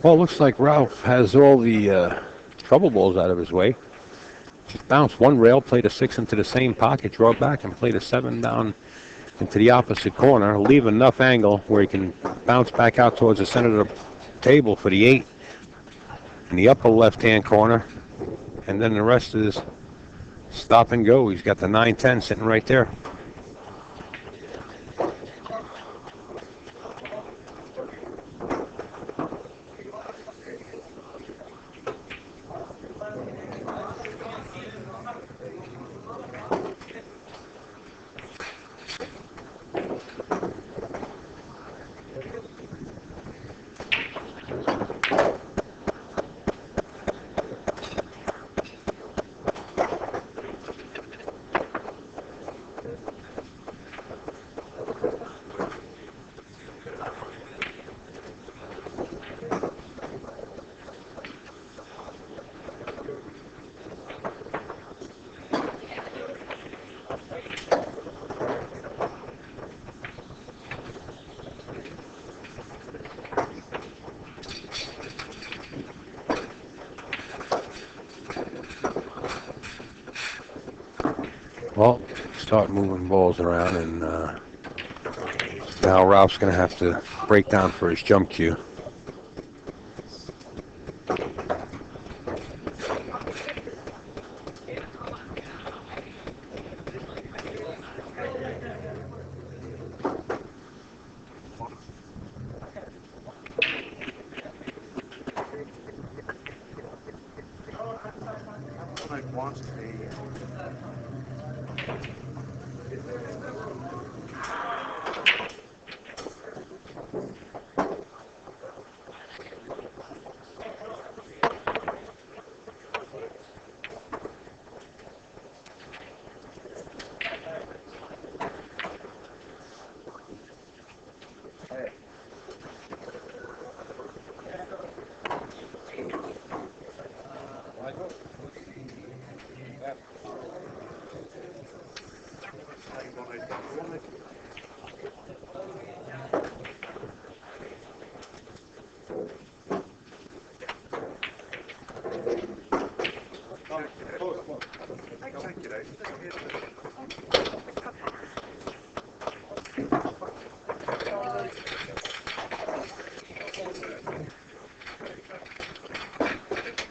Well, it looks like Ralph has all the trouble balls out of his way. Just bounced one rail, played a 6 into the same pocket, draw back, and played a 7 down into the opposite corner. Leave enough angle where he can bounce back out towards the center of the table for the 8 in the upper left-hand corner. And then the rest is stop and go. He's got the 9-10 sitting right there. Well, start moving balls around, and now Ralph's going to have to break down for his jump cue.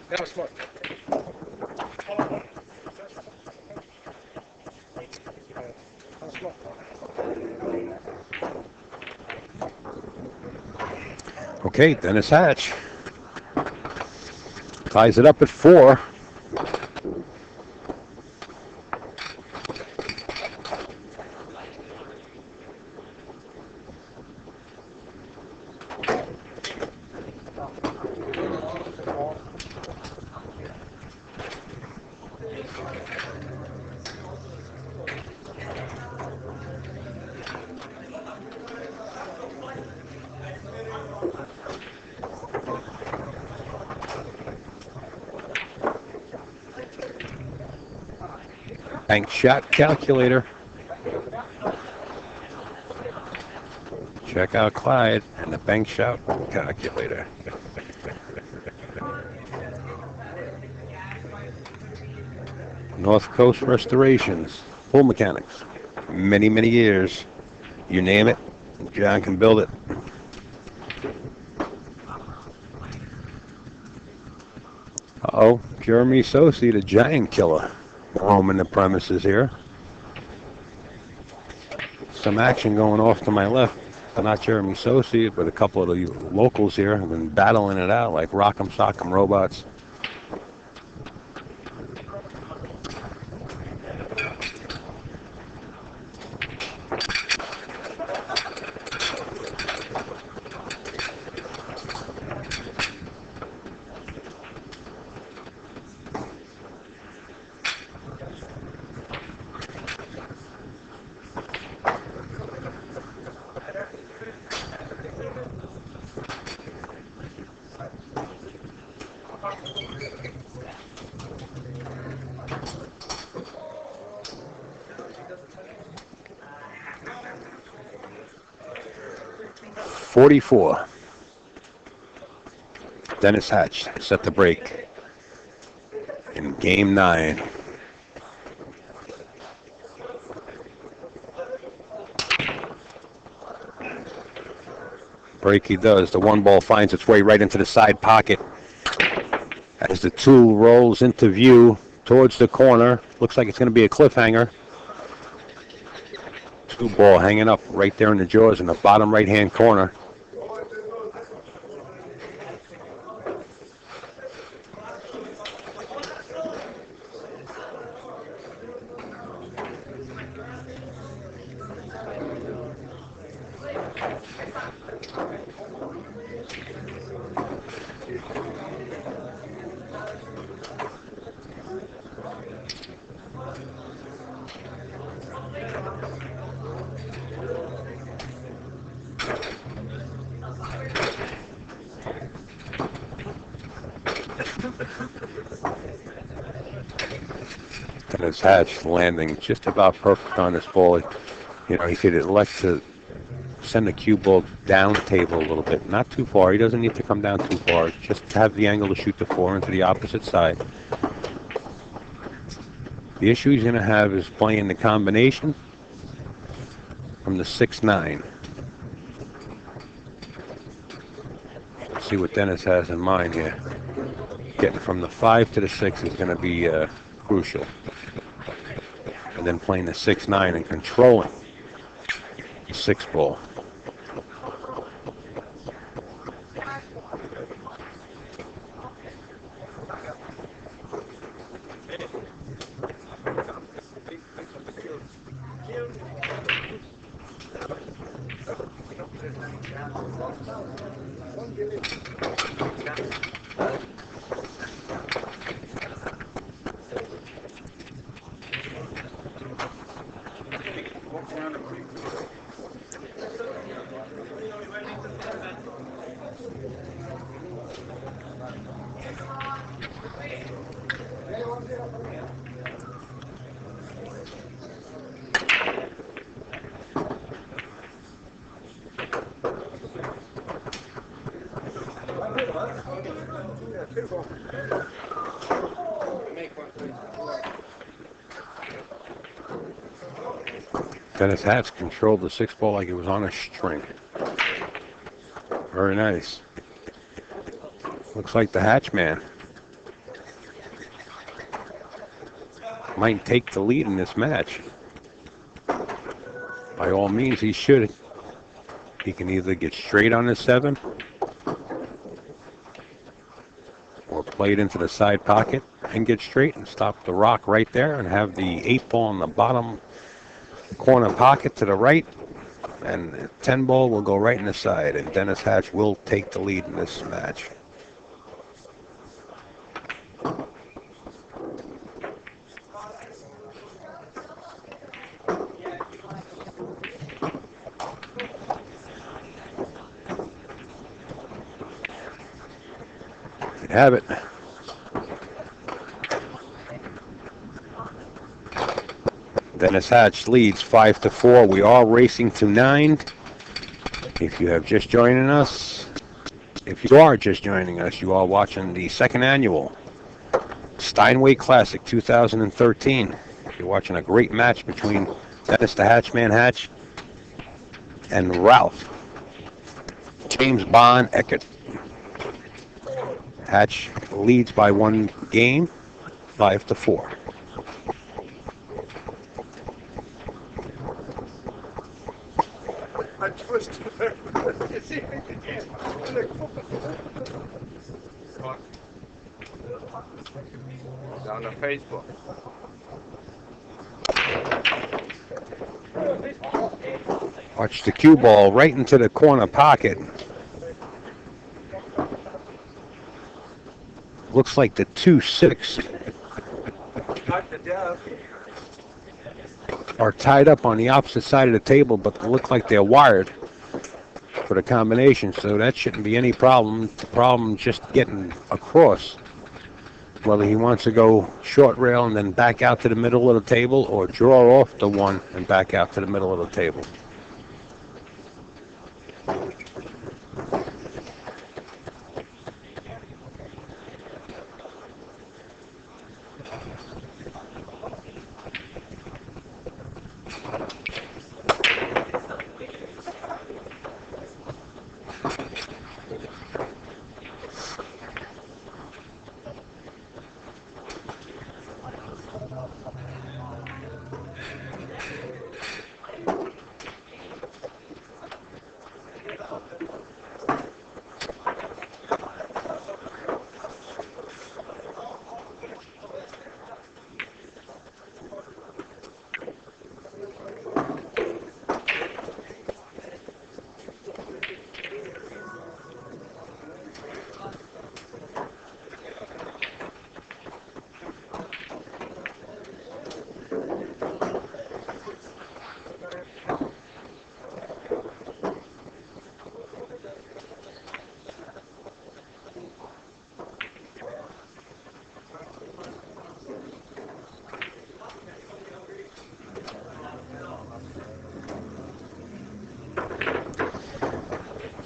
That was smart. Okay, Dennis Hatch ties it up at 4. Bank shot calculator. Check out Clyde and the bank shot calculator. North Coast Restorations, pool mechanics, many, many years. You name it, John can build it. Uh-oh, Jeremy Sosi, the giant killer, roaming the premises here. Some action going off to my left, but not Jeremy Sosi, but a couple of the locals here have been battling it out like Rock'em Sock'em robots. Dennis Hatch set the break in game 9. Break he does. The one ball finds its way right into the side pocket as the 2 rolls into view towards the corner. Looks like it's going to be a cliffhanger. 2 ball hanging up right there in the jaws in the bottom right-hand corner. Dennis Hatch landing just about perfect on this ball. You know, he could elect to send the cue ball down table a little bit. Not too far. He doesn't need to come down too far. Just to have the angle to shoot the 4 into the opposite side. The issue he's going to have is playing the combination from the 6-9. Let's see what Dennis has in mind here. Getting from the 5 to the 6 is going to be crucial. And then playing the 6-9 and controlling the 6 ball. Dennis Hatch controlled the 6 ball like it was on a string. Very nice. Looks like the Hatch man might take the lead in this match. By all means, he should. He can either get straight on the 7 or play it into the side pocket and get straight and stop the rock right there and have the 8 ball in the bottom corner pocket to the right, and the 10 ball will go right in the side, and Dennis Hatch will take the lead in this match. You have it. Dennis Hatch leads 5-4. We are racing to 9. If you are just joining us, you are watching the 2nd annual Steinway Classic 2013. You're watching a great match between Dennis the Hatchman Hatch and Ralph James Bond Eckert. Hatch leads by 1 game, 5-4. On the Facebook. Watch the cue ball right into the corner pocket. Looks like the 2-6 are tied up on the opposite side of the table, but they look like they're wired for the combination, so that shouldn't be any problem. The problem is just getting across. Whether he wants to go short rail and then back out to the middle of the table, or draw off the 1 and back out to the middle of the table.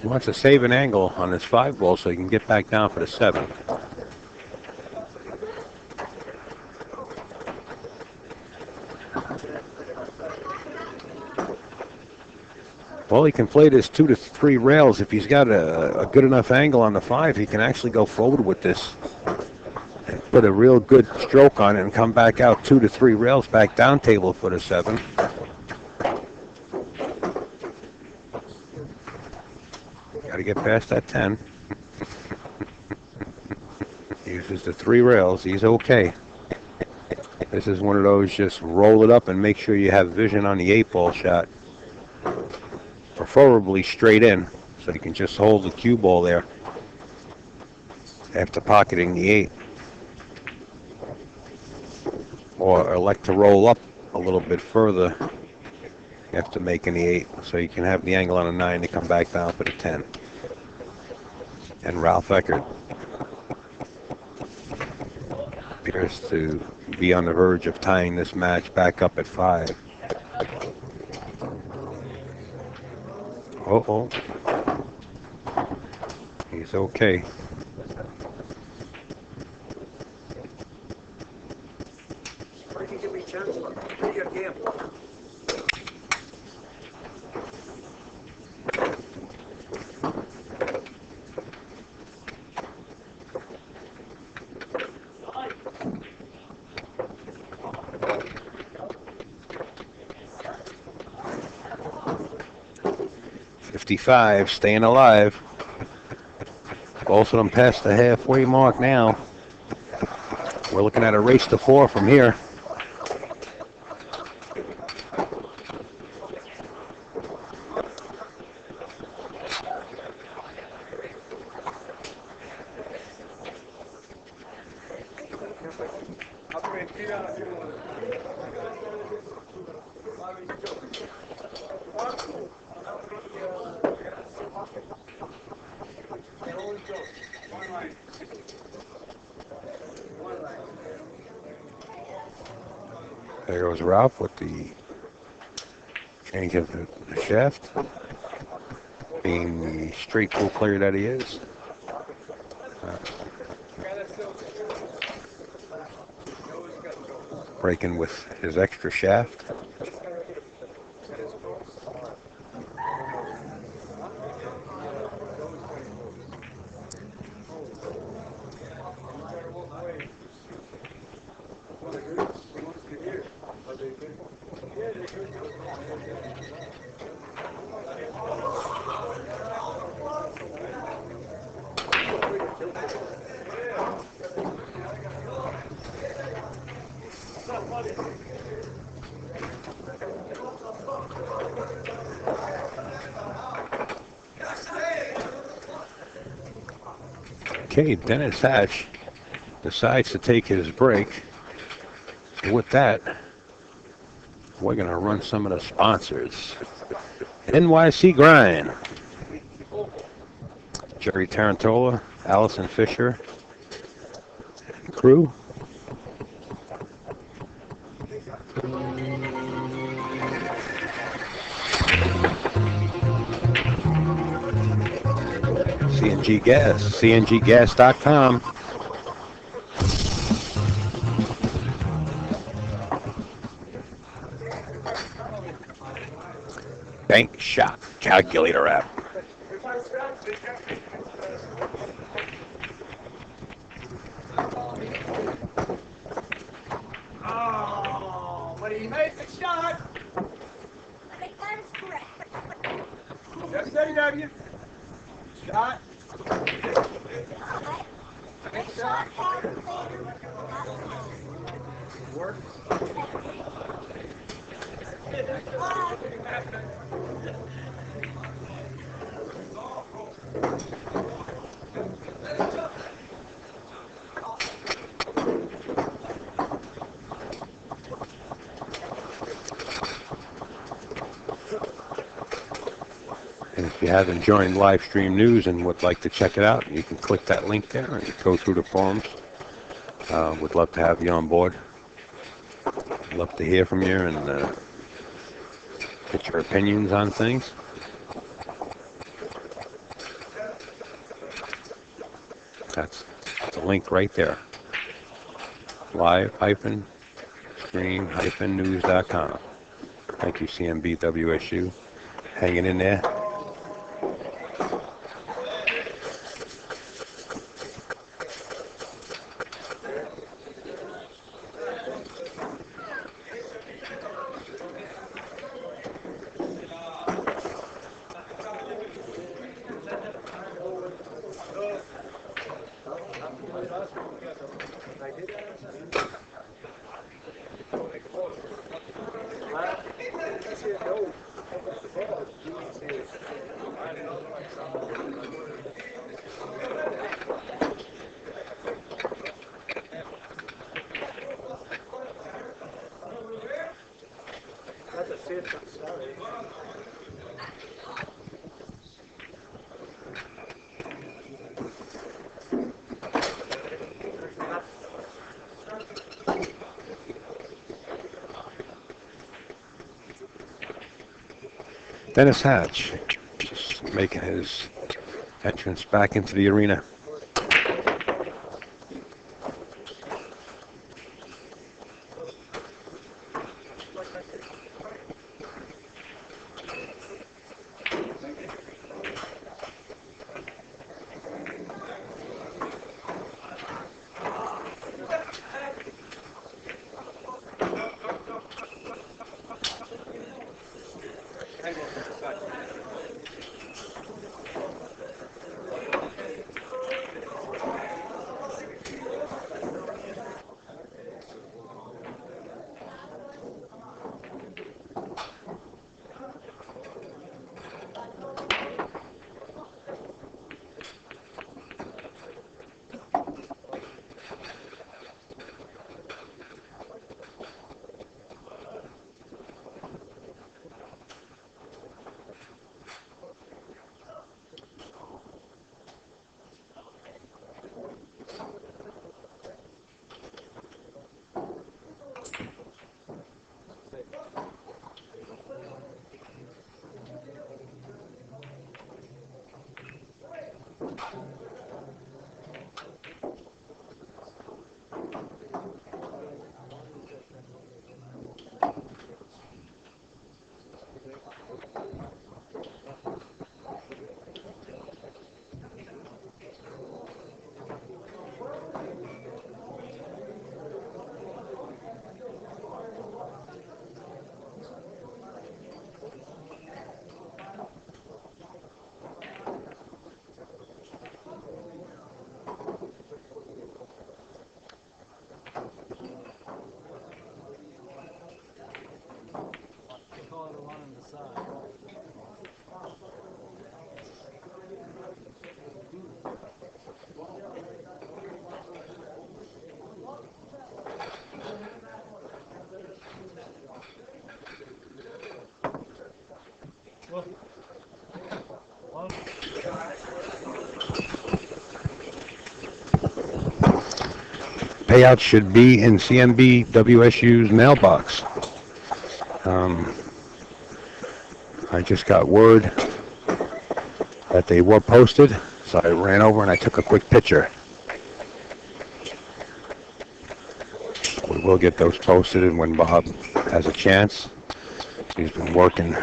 He wants to save an angle on his 5 ball so he can get back down for the 7. Well, he can play this 2 to 3 rails. If he's got a good enough angle on the 5, he can actually go forward with this. Put a real good stroke on it and come back out 2 to 3 rails back down table for the 7. Got to get past that 10. Uses the 3 rails. He's okay. This is one of those just roll it up and make sure you have vision on the 8 ball shot. Preferably straight in so you can just hold the cue ball there after pocketing the 8. Or elect to roll up a little bit further after making the 8 so you can have the angle on a 9 to come back down for the 10. And Ralph Eckert appears to be on the verge of tying this match back up at 5. Uh-oh. He's okay. .55, staying alive. Both of them past the halfway mark now. We're looking at a race to 4 from here. There goes Ralph with the change of the shaft, being the straight pool player that he is. Breaking with his extra shaft. Okay, Dennis Hatch decides to take his break. So with that, we're going to run some of the sponsors. NYC Grind, Jerry Tarantola, Allison Fisher, and crew. CNG Gas, cnggas.com. Bank Shop Calculator app. Oh, but he made the shot. I think that is correct. Yes, AW. Shot. Next shot, Work. And if you haven't joined live stream news and would like to check it out, you can click that link there and go through the forums. Would love to have you on board. Love to hear from you and get your opinions on things. That's the link right there. Live-stream-news.com. Thank you, CMB WSU. Hanging in there. Dennis Hatch just making his entrance back into the arena. Payout should be in CMB WSU's mailbox. I just got word that they were posted, so I ran over and I took a quick picture. We will get those posted, and when Bob has a chance, he's been working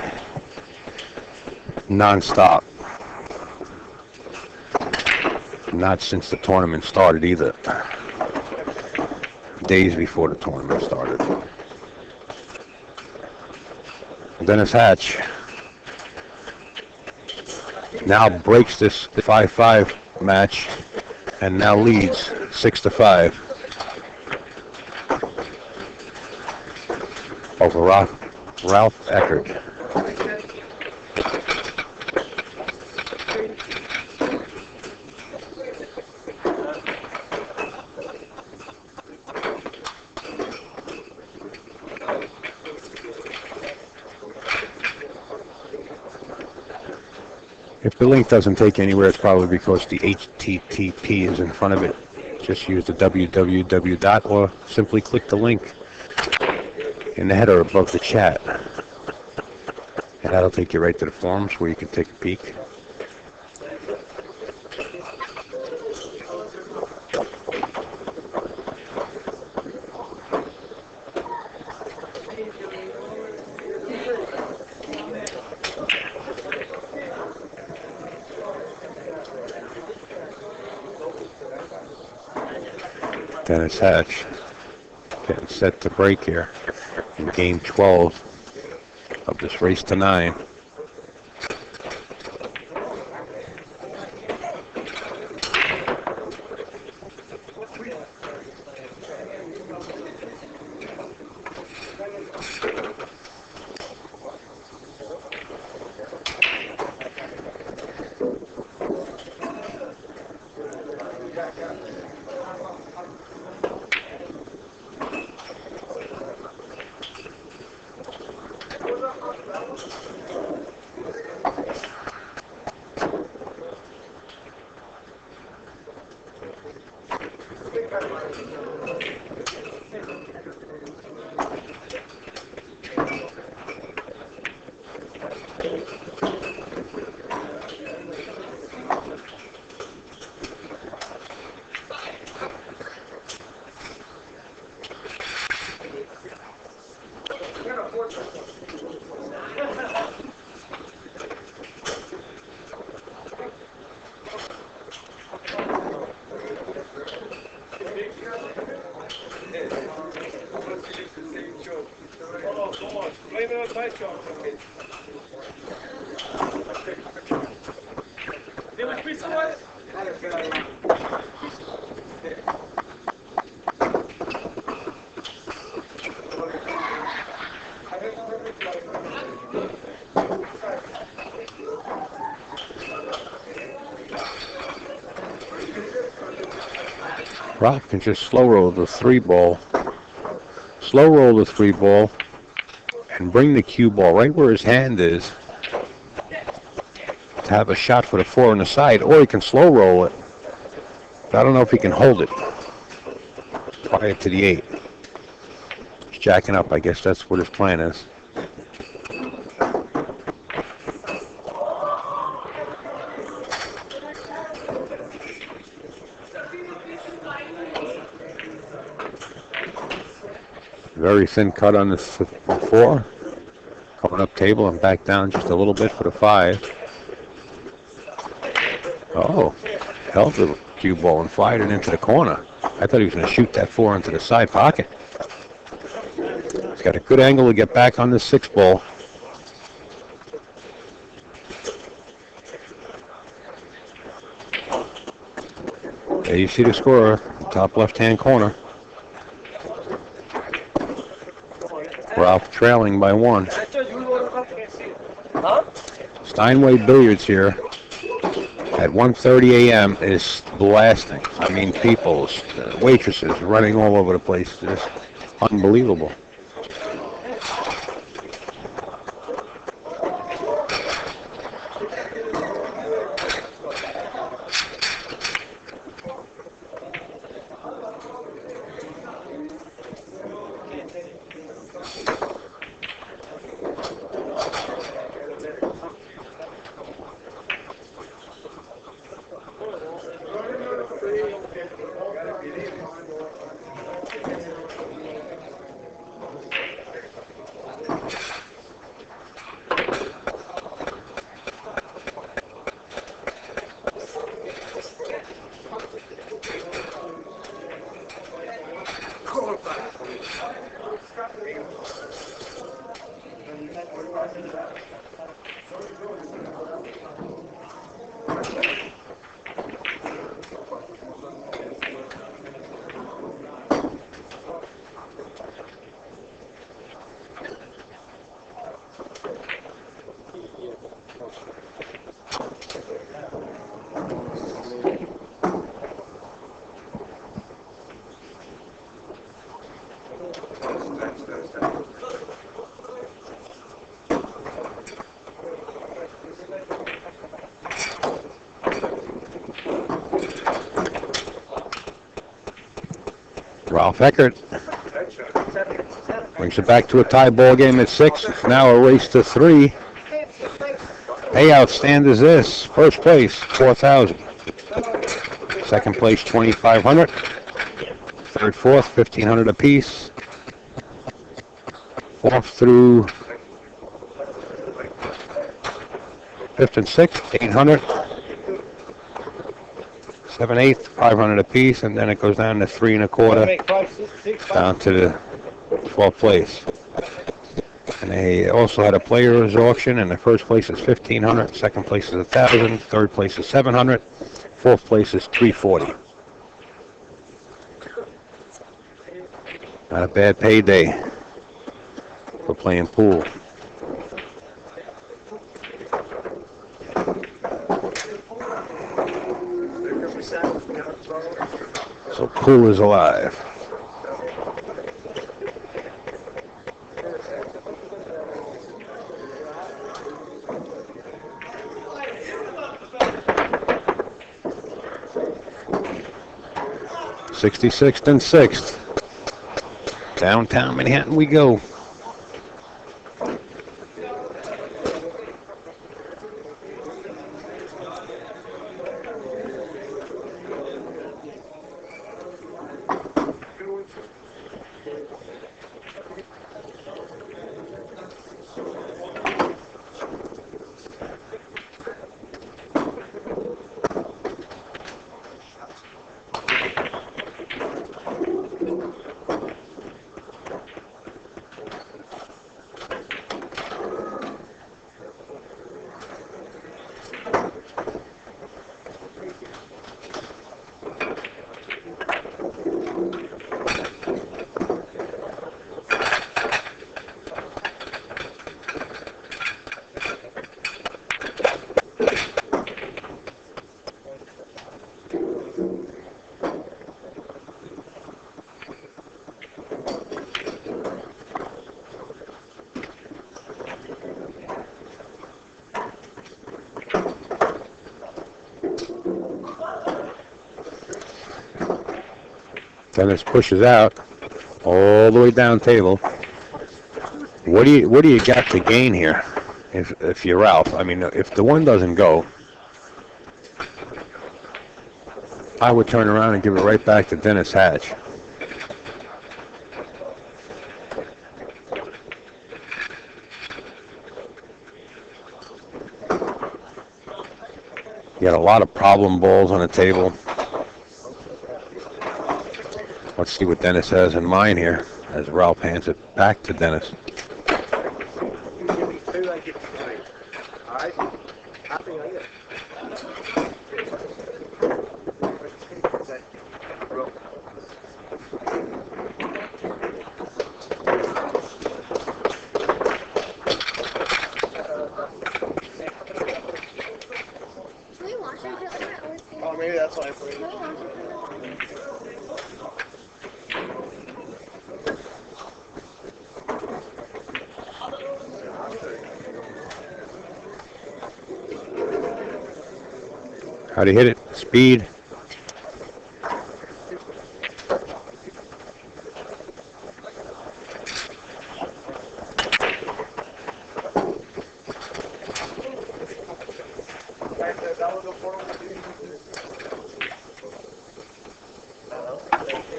non-stop. Not since the tournament started either. Days before the tournament started. Dennis Hatch now breaks this 5-5 match and now leads 6-5 over Ralph Eckert. If the link doesn't take you anywhere, it's probably because the HTTP is in front of it. Just use the www dot or simply click the link in the header above the chat. And that'll take you right to the forums where you can take a peek. Dennis Hatch getting set to break here in game 12 of this race to 9. Ralph can just slow roll the 3-ball. Slow roll the 3-ball and bring the cue ball right where his hand is to have a shot for the 4 on the side, or he can slow roll it. But I don't know if he can hold it prior to the 8. He's jacking up. I guess that's what his plan is. Very thin cut on this 4. Coming up table and back down just a little bit for the 5. Oh, held the cue ball and fired it into the corner. I thought he was going to shoot that 4 into the side pocket. He's got a good angle to get back on the 6-ball. There you see the scorer, top left-hand corner. Ralph trailing by 1. Steinway Billiards here at 1:30 a.m. is blasting. I mean, people, waitresses running all over the place. Just unbelievable. Ralph Eckert brings it back to a tie ball game at 6. It's now a race to 3. Payout stand is this. First place, $4,000. Second place, $2,500. Third, fourth, $1,500 apiece. Fourth through fifth and sixth, $800. 7/8, 500 apiece, and then it goes down to 3 1/4 Make 5, 6, 6, 5. down to the 12th place. And they also had a players auction, and the first place is 1,500, second place is 1,000, third place is 700, fourth place is 340. Not a bad payday for playing pool. So pool is alive. '66th and 6th. Downtown Manhattan we go. Dennis pushes out all the way down table. What do you got to gain here? If you're Ralph, I mean, if the one doesn't go, I would turn around and give it right back to Dennis Hatch. You got a lot of problem balls on the table. Let's see what Dennis has in mind here as Ralph hands it back to Dennis. You give me 2, I give you 3. All right? Happy, are you? Oh, maybe that's why I put it. How do you hit it? Speed.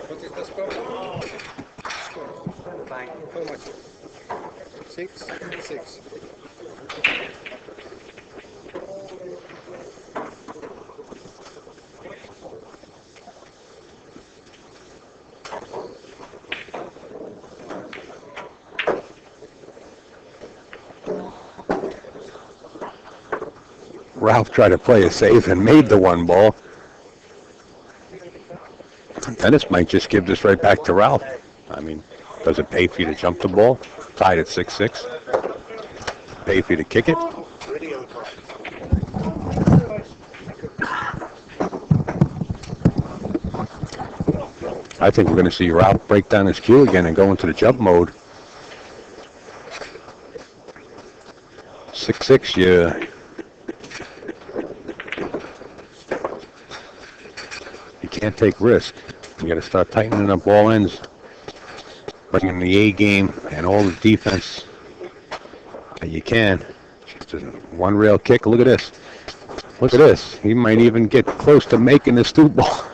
What is the score? How much? 6, 6. Ralph tried to play it safe and made the one ball. Dennis might just give this right back to Ralph. I mean, does it pay for you to jump the ball? Tied at 6-6. Pay for you to kick it? I think we're going to see Ralph break down his cue again and go into the jump mode. 6-6, yeah. You can't take risk. You got to start tightening up ball ends, bringing the A game and all the defense that you can. Just a one rail kick. Look at this. Look at this. He might even get close to making the stoop ball.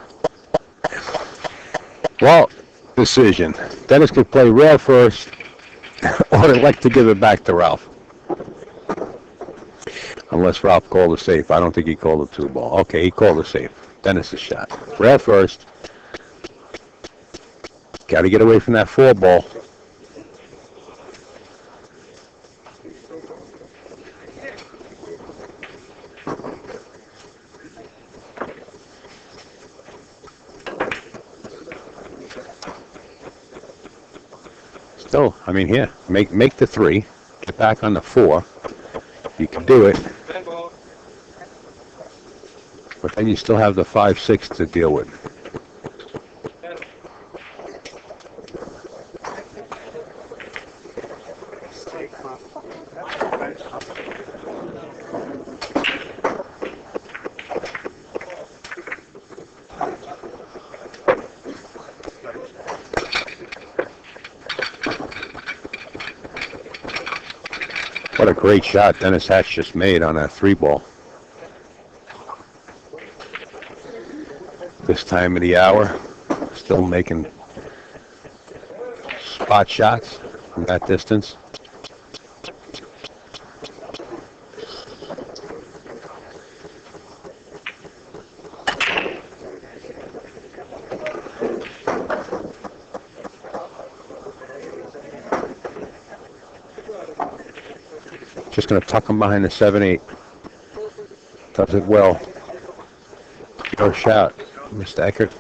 Well, decision. Dennis could play rail first, or elect to give it back to Ralph. Unless Ralph called a safe. I don't think he called a two ball. Okay, he called a safe. Dennis's shot. Rail first. Got to get away from that 4 ball. Still, I mean, here, make the 3. Get back on the 4. You can do it. But then you still have the 5-6 to deal with. What a great shot Dennis Hatch just made on that 3 ball. This time of the hour, still making spot shots from that distance. Just going to tuck him behind the 7-8. Does it well. Your shot, Mr. Eckert.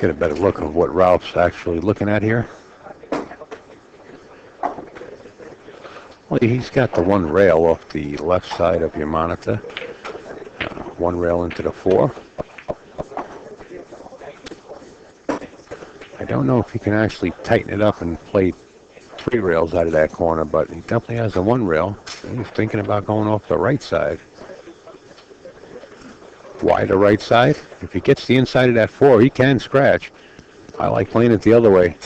Get a better look of what Ralph's actually looking at here. Well, he's got the 1 rail off the left side of your monitor. 1 rail into the 4. I don't know if he can actually tighten it up and play 3 rails out of that corner, but he definitely has the 1 rail. He's thinking about going off the right side. Why the right side? If he gets the inside of that 4, he can scratch. I like playing it the other way.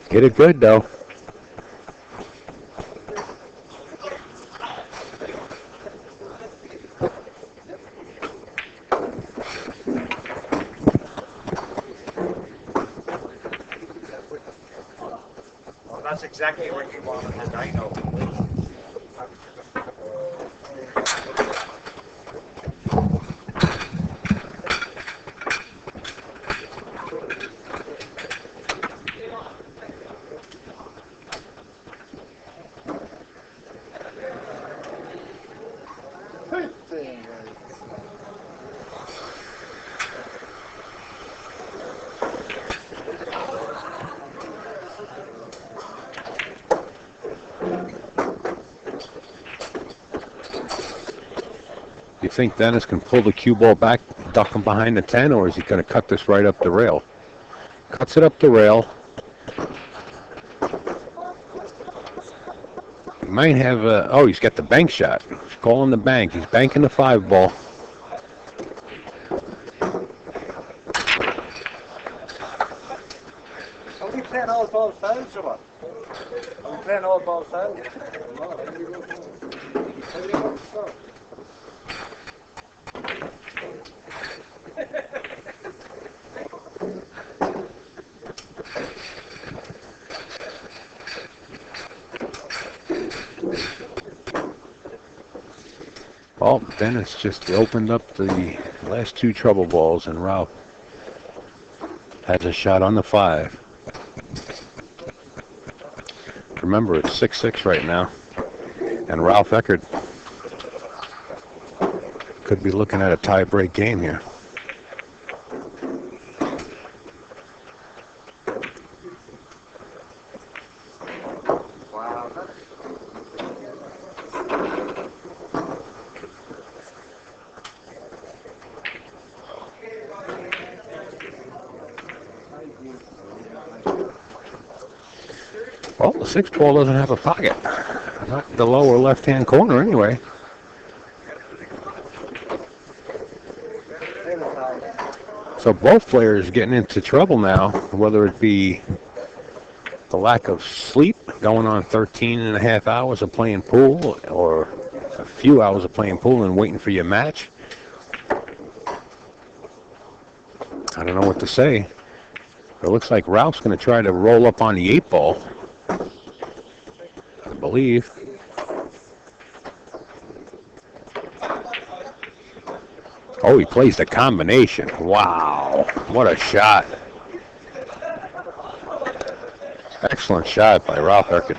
Get it good, though. That's exactly what you wanted, and I know. You think Dennis can pull the cue ball back, duck him behind the 10, or is he going to cut this right up the rail? Cuts it up the rail. He might have oh, he's got the bank shot. He's calling the bank. He's banking the 5 ball. Are we playing all ball fouls or what? Are we playing all ball fouls? Well, Dennis just opened up the last 2 trouble balls, and Ralph has a shot on the 5. Remember, it's 6-6 right now, and Ralph Eckert could be looking at a tie-break game here. Well, the 6 ball doesn't have a pocket. Not the lower left-hand corner, anyway. So both players getting into trouble now, whether it be the lack of sleep, going on 13 and a half hours of playing pool, or few hours of playing pool and waiting for your match, I don't know what to say. It looks like Ralph's going to try to roll up on the 8-ball, I believe. Oh, he plays the combination. Wow, what a shot. Excellent shot by Ralph Eckert.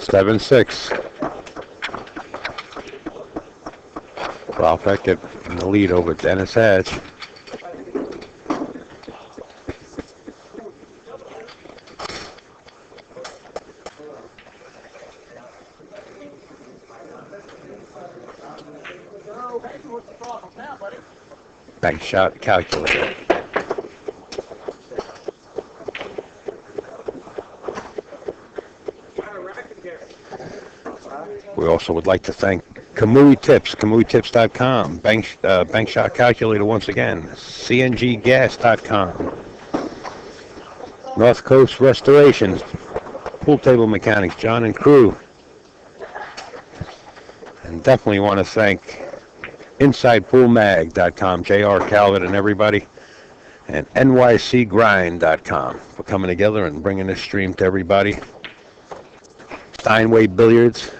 Seven, 6. Ralph Eckert in the lead over Dennis Hatch. Bank shot calculated. We also would like to thank Kamui Tips, KamuiTips.com, bank shot calculator once again, CNGgas.com, North Coast Restorations, Pool Table Mechanics, John and crew. And definitely want to thank InsidePoolMag.com, JR Calvert and everybody, and NYCGrind.com for coming together and bringing this stream to everybody. Steinway Billiards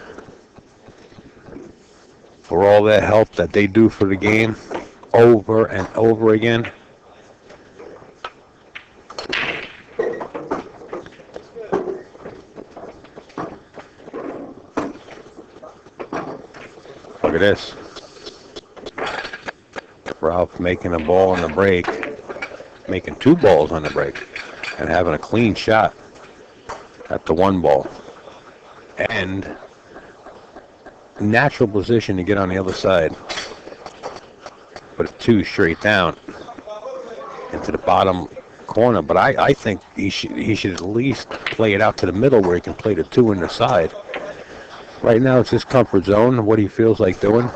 for all their help that they do for the game over and over again. Look at this. Ralph making a ball on the break, making 2 balls on the break, and having a clean shot at the 1 ball. And natural position to get on the other side. Put it 2 straight down into the bottom corner. But I think he should at least play it out to the middle where he can play the 2 in the side. Right now it's his comfort zone, what he feels like doing.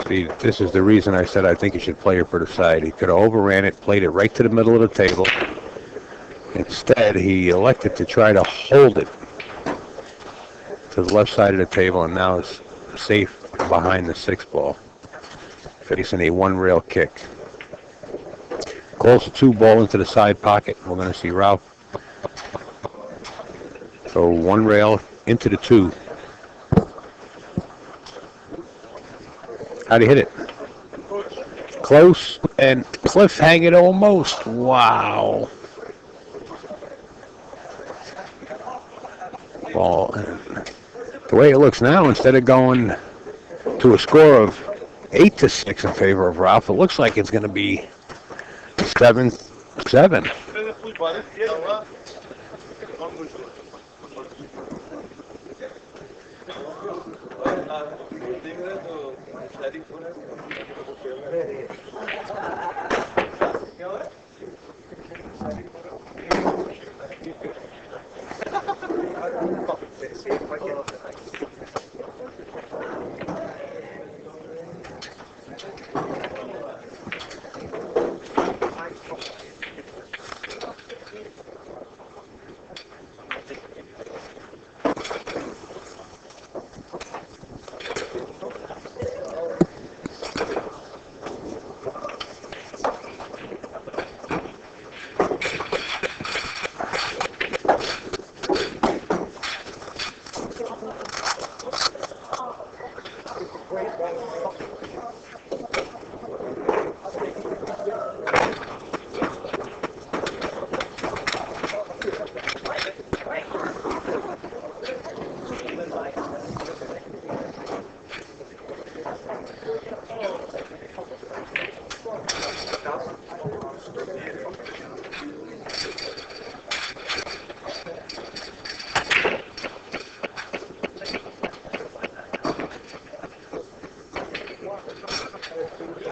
See, this is the reason I said I think he should play it for the side. He could have overran it, played it right to the middle of the table. Instead, he elected to try to hold it to the left side of the table, and now is safe behind the 6 ball, facing a 1-rail kick. Calls the 2 ball into the side pocket. We're going to see Ralph. So 1 rail into the 2. How'd he hit it? Close and cliffhanger almost. Wow. Well, the way it looks now, instead of going to a score of 8-6 in favor of Ralph, it looks like it's going to be 7-7.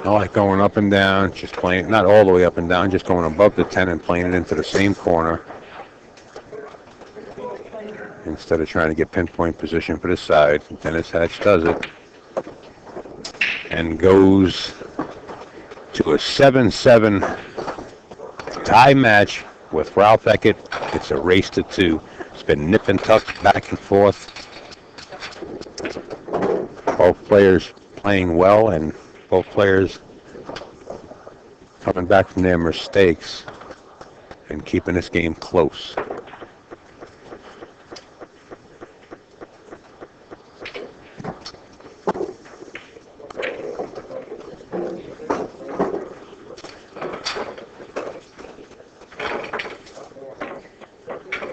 I like going up and down, just playing, not all the way up and down, just going above the 10 and playing it into the same corner instead of trying to get pinpoint position for the side. Dennis Hatch does it and goes to a 7-7 tie match with Ralph Eckert. It's a race to 2. It's been nip and tuck back and forth. Both players playing well and both players coming back from their mistakes and keeping this game close.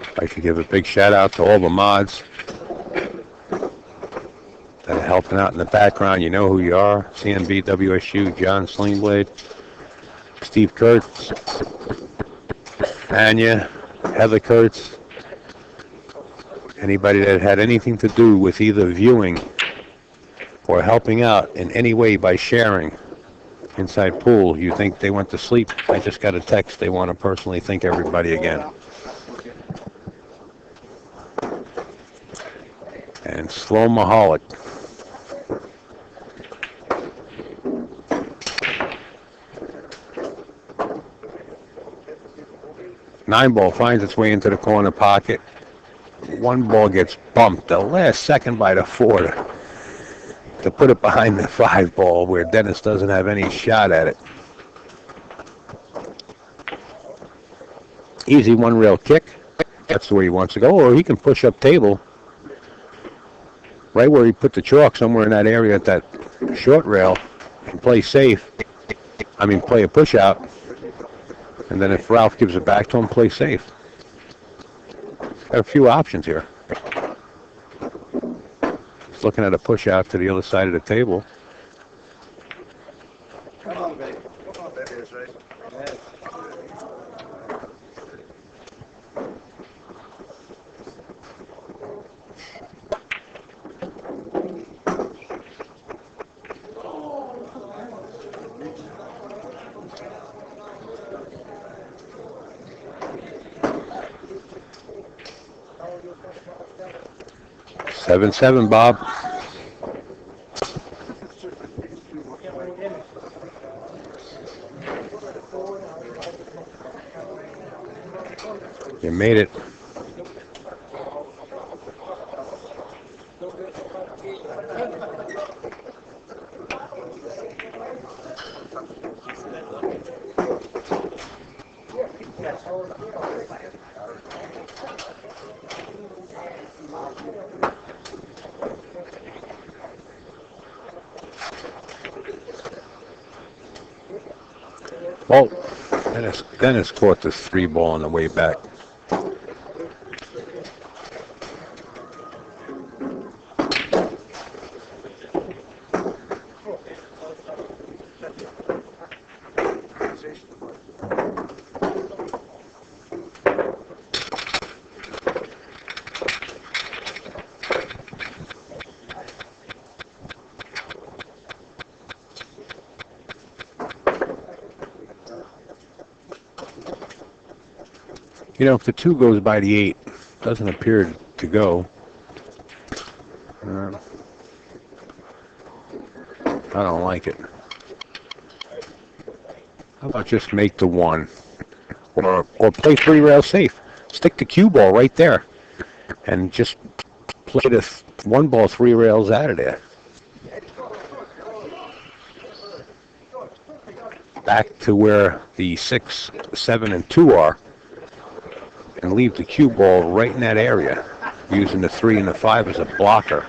I'd like to give a big shout out to all the mods that are helping out in the background. You know who you are. CNB, WSU, John Slingblade, Steve Kurtz, Anya, Heather Kurtz, anybody that had anything to do with either viewing or helping out in any way by sharing inside pool. You think they went to sleep? I just got a text. They want to personally thank everybody again. And Slow Mahalik. Nine ball finds its way into the corner pocket. One ball gets bumped the last second by the 4 to put it behind the 5 ball where Dennis doesn't have any shot at it. Easy one rail kick. That's the way he wants to go. Or he can push up table right where he put the chalk, somewhere in that area at that short rail, and play safe. I mean, play a push out. And then if Ralph gives it back to him, play safe. Got a few options here. He's looking at a push out to the other side of the table. Come on, baby. Come on, baby. It's right. Yes. 7-7, Bob. You made it. Well, Dennis caught the 3 ball on the way back. You know, if the 2 goes by the 8, doesn't appear to go. I don't like it. How about just make the 1? Or play 3 rails safe. Stick the cue ball right there. And just play the 1 ball 3 rails out of there. Back to where the 6, 7, and 2 are. And leave the cue ball right in that area, using the 3 and the 5 as a blocker.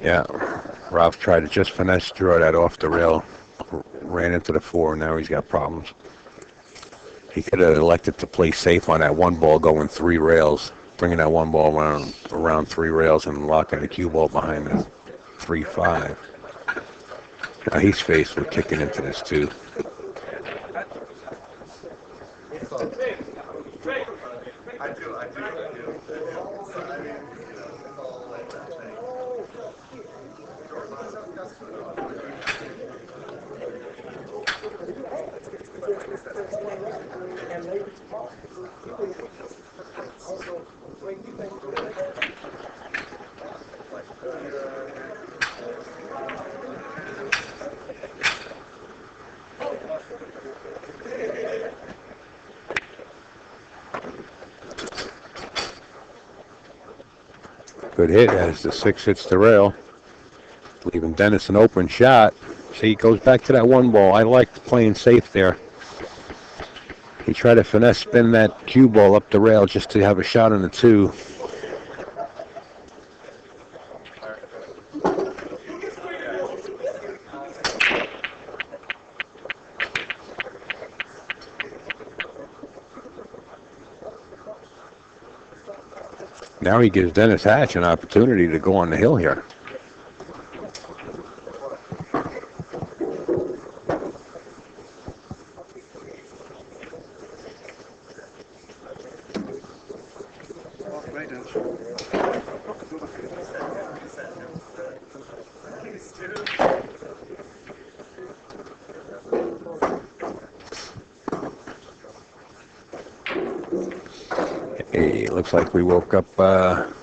Yeah. Ralph tried to just finesse draw that off the rail. Ran into the 4. Now he's got problems. He could have elected to play safe on that one ball going 3 rails. Bringing that one ball around 3 rails and locking the cue ball behind the 3-5. Now he's faced with kicking into this too. Good hit as the 6 hits the rail, leaving Dennis an open shot. See, he goes back to that one ball. I liked playing safe there. He tried to finesse spin that cue ball up the rail just to have a shot on the 2. Now he gives Dennis Hatch an opportunity to go on the hill here. Hey, looks like we woke up the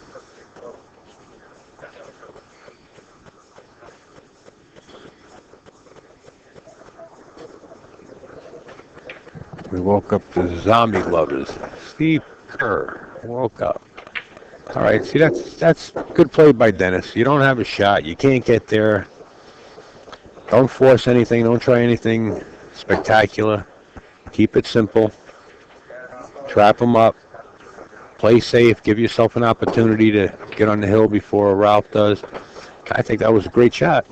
zombie lovers. Steve Kerr woke up. All right, see, that's good play by Dennis. You don't have a shot. You can't get there. Don't force anything. Don't try anything spectacular. Keep it simple. Trap him up. Play safe. Give yourself an opportunity to get on the hill before Ralph does. I think that was a great shot.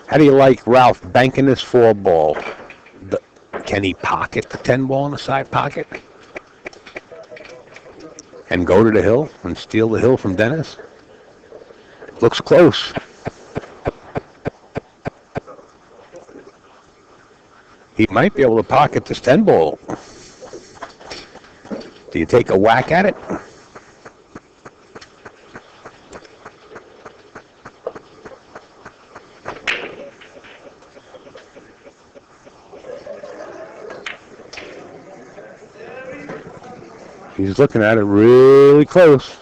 How do you like Ralph banking this 4 ball? Can he pocket the 10 ball in the side pocket? And go to the hill and steal the hill from Dennis? Looks close. He might be able to pocket this 10 ball. Do you take a whack at it? He's looking at it really close.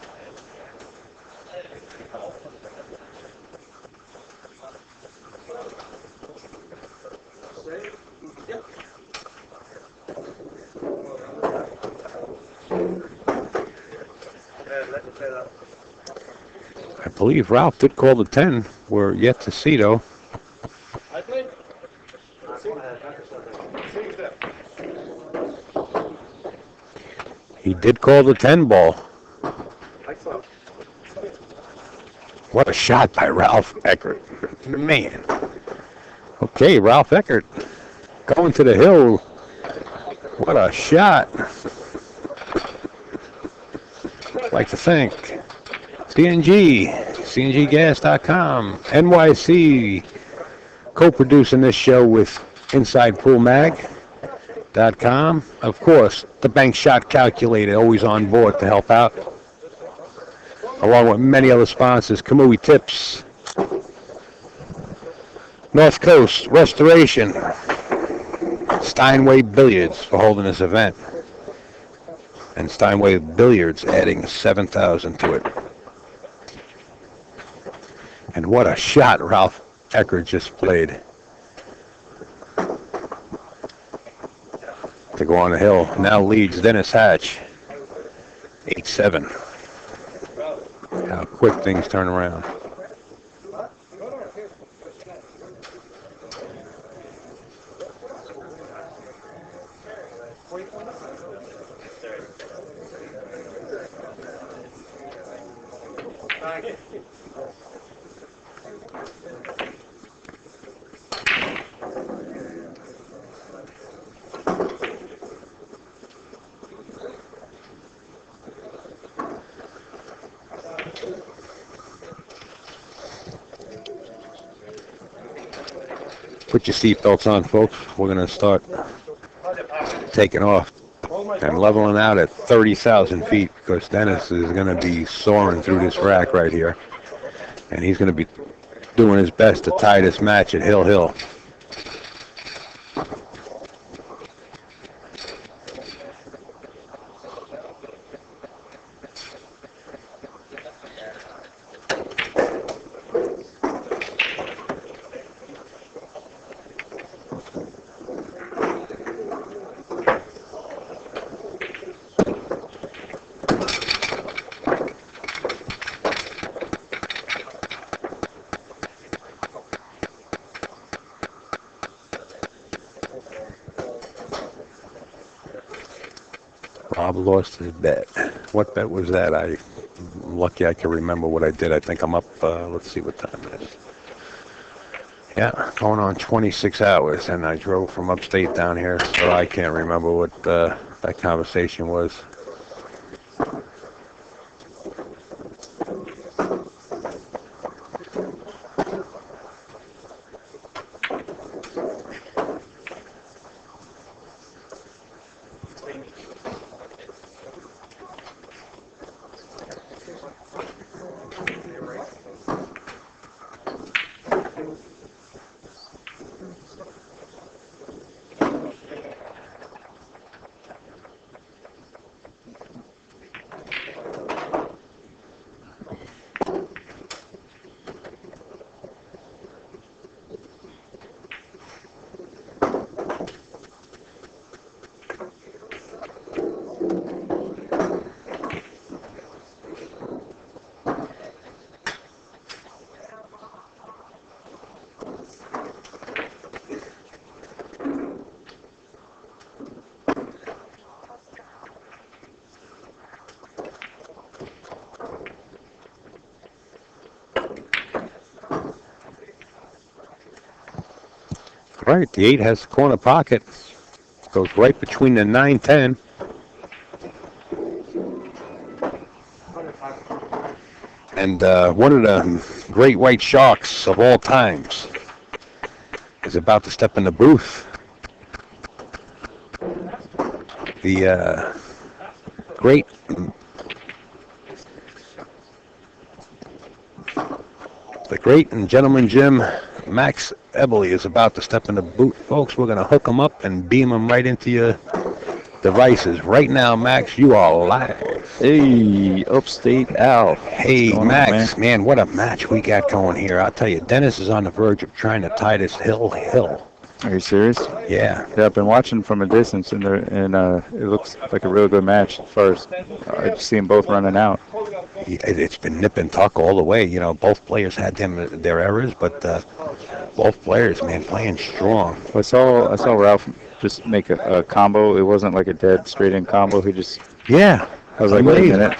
I believe Ralph did call the 10. We're yet to see, though. He did call the 10 ball. What a shot by Ralph Eckert. Man. Okay, Ralph Eckert going to the hill. What a shot. I'd like to thank CNG, CNGgas.com, NYC, co-producing this show with InsidePoolMag.com. Of course, the bank shot calculator, always on board to help out, along with many other sponsors. Kamui Tips, North Coast Restoration, Steinway Billiards for holding this event, and Steinway Billiards adding 7,000 to it. And what a shot Ralph Eckert just played to go on the hill. Now leads Dennis Hatch 8-7. How quick things turn around. Put your seatbelts on, folks. We're going to start taking off and leveling out at 30,000 feet because Dennis is going to be soaring through this rack right here. And he's going to be doing his best to tie this match at Hill Hill. Bob lost his bet. What bet was that? I'm lucky I can remember what I did. I think I'm up, let's see what time it is. Yeah, going on 26 hours, and I drove from upstate down here, so I can't remember what that conversation was. Right, the 8 has the corner pocket. Goes right between the 9-10. And one of the great white sharks of all times is about to step in the booth. The great and gentleman Jim Max Eberly is about to step in the booth. Folks, we're going to hook him up and beam him right into your devices. Right now, Max, you are live. Hey, Upstate Al. Hey, Max, man, what a match we got going here. I'll tell you, Dennis is on the verge of trying to tie this Hill. Are you serious? Yeah. Yeah, I've been watching from a distance, and it looks like a real good match at first. I just see them both running out. It's been nip and tuck all the way. You know, both players had their errors, but both players, man, playing strong. I saw Ralph just make a combo. It wasn't like a dead straight-in combo. He just... Yeah. I was like, wait a minute.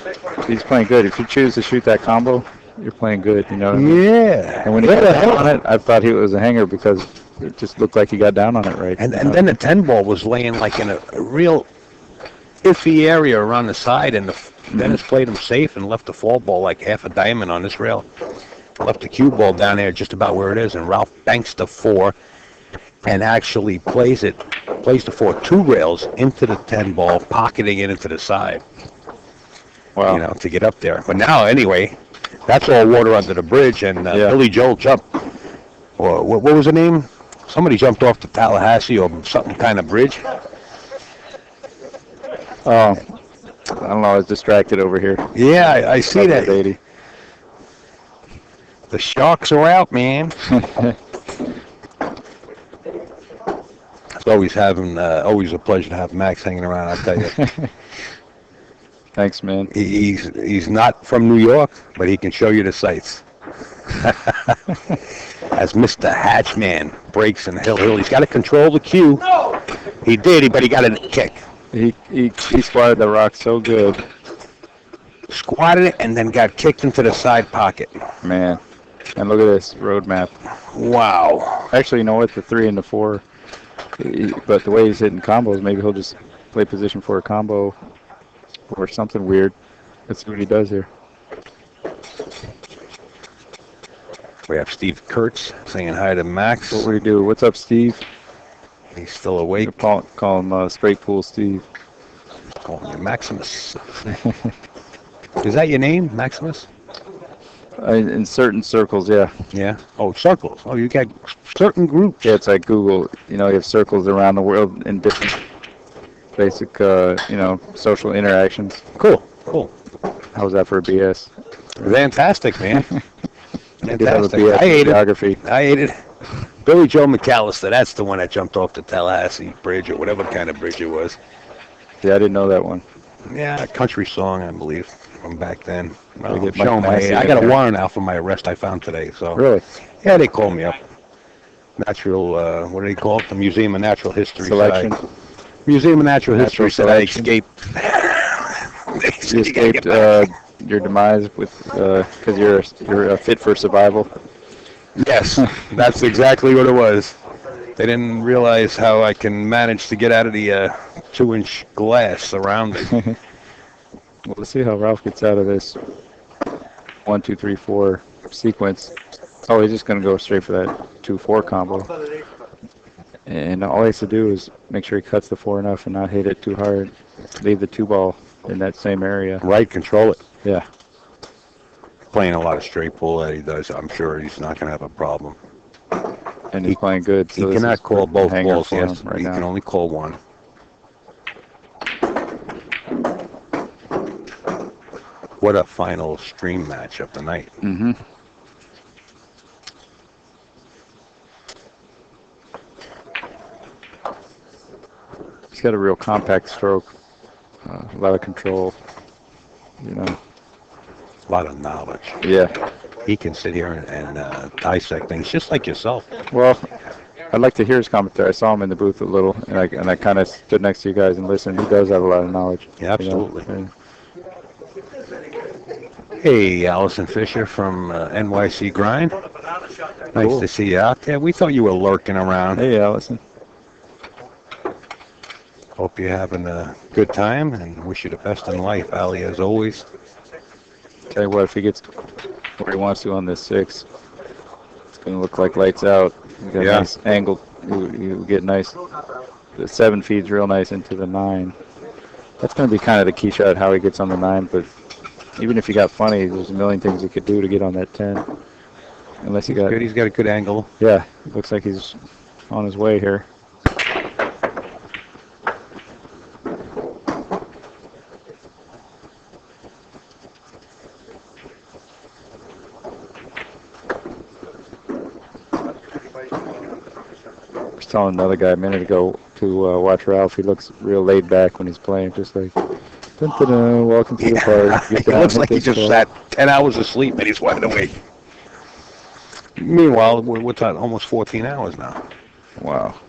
He's playing good. If you choose to shoot that combo, you're playing good, you know what I mean? Yeah. And when he got down on it, I thought he was a hanger because it just looked like he got down on it right. And then the 10 ball was laying like in a real iffy area around the side, and Dennis played him safe and left the fall ball like half a diamond on this rail. Left the cue ball down there just about where it is, and Ralph banks the 4 and actually plays the 4 2 rails into the 10 ball, pocketing it into the side. Wow. You know, to get up there. But now, anyway, that's all water under the bridge, and Billy Joel jumped. Or what was the name? Somebody jumped off the Tallahassee or something kind of bridge. Oh, I don't know. I was distracted over here. Yeah, I see that. 80. The Sharks are out, man. It's always a pleasure to have Max hanging around, I tell you. Thanks, man. He's not from New York, but he can show you the sights. As Mr. Hatchman breaks in Hill, he's got to control the cue. He did, but he got a kick. He squatted the rock so good. Squatted it and then got kicked into the side pocket. Man, and look at this road map. Wow. Actually, you know what? The 3 and the 4. But the way he's hitting combos, maybe he'll just play position for a combo or something weird. Let's see what he does here. We have Steve Kurtz saying hi to Max. What we do? What's up, Steve? He's still awake. Call him Straight Pool Steve. Calling you Maximus. Is that your name, Maximus? In certain circles, yeah. Yeah. Oh, circles. Oh, you got certain groups. Yeah, it's like Google. You know, you have circles around the world in different basic, social interactions. Cool. Cool. How was that for a BS? Fantastic, man. I did have a Fantastic. BS I in ate it. geography. I ate it. Billy Joe McAllister. That's the one that jumped off the Tallahassee Bridge or whatever kind of bridge it was. Yeah, I didn't know that one. Yeah, a country song, I believe, from back then. Well, They get showing my massive age. I got a there. warrant out for my arrest I found today. So Really? yeah, they called me up. Natural, what do they call it? The Museum of Natural History. Selection. Museum of Natural History said I selection. escaped. You escaped your demise with because you're fit for survival. Yes, that's exactly what it was. They didn't realize how I can manage to get out of the 2-inch glass surrounding. Well, let's see how Ralph gets out of this 1, 2, 3, 4 sequence. Oh, he's just going to go straight for that 2-4 combo. And all he has to do is make sure he cuts the 4 enough and not hit it too hard. Leave the 2 ball in that same area. Right, control it. Yeah. Playing a lot of straight pull that he does, I'm sure he's not going to have a problem. And he's playing good. He So this cannot is call both hanger balls. for He, him has, right he now. can only call one. What a final stream match of the night. Mm-hmm. He's got a real compact stroke. A lot of control. You know. A lot of knowledge. Yeah. He can sit here and dissect things just like yourself. Well, I'd like to hear his commentary. I saw him in the booth a little, and I kind of stood next to you guys and listened. He does have a lot of knowledge. Yeah, absolutely. You know? Hey, Allison Fisher from NYC Grind. Nice Cool. to see you out there. We thought you were lurking around. Hey, Allison. Hope you're having a good time and wish you the best in life, Ali, as always. Tell you what, if he gets where he wants to on this 6, it's going to look like lights out. You got Yeah. a nice angle. You get nice. The 7 feeds real nice into the 9. That's going to be kind of the key shot, how he gets on the 9. But even if he got funny, there's a million things he could do to get on that 10. Unless he got. Good. He's got a good angle. Yeah, looks like he's on his way here. I was telling another guy a minute ago to watch Ralph. He looks real laid back when he's playing, just like, dun, dun, dun, welcome to the party. It looks like he just sat 10 hours of sleep and he's wide awake. Meanwhile, what's that? Almost 14 hours now. Wow.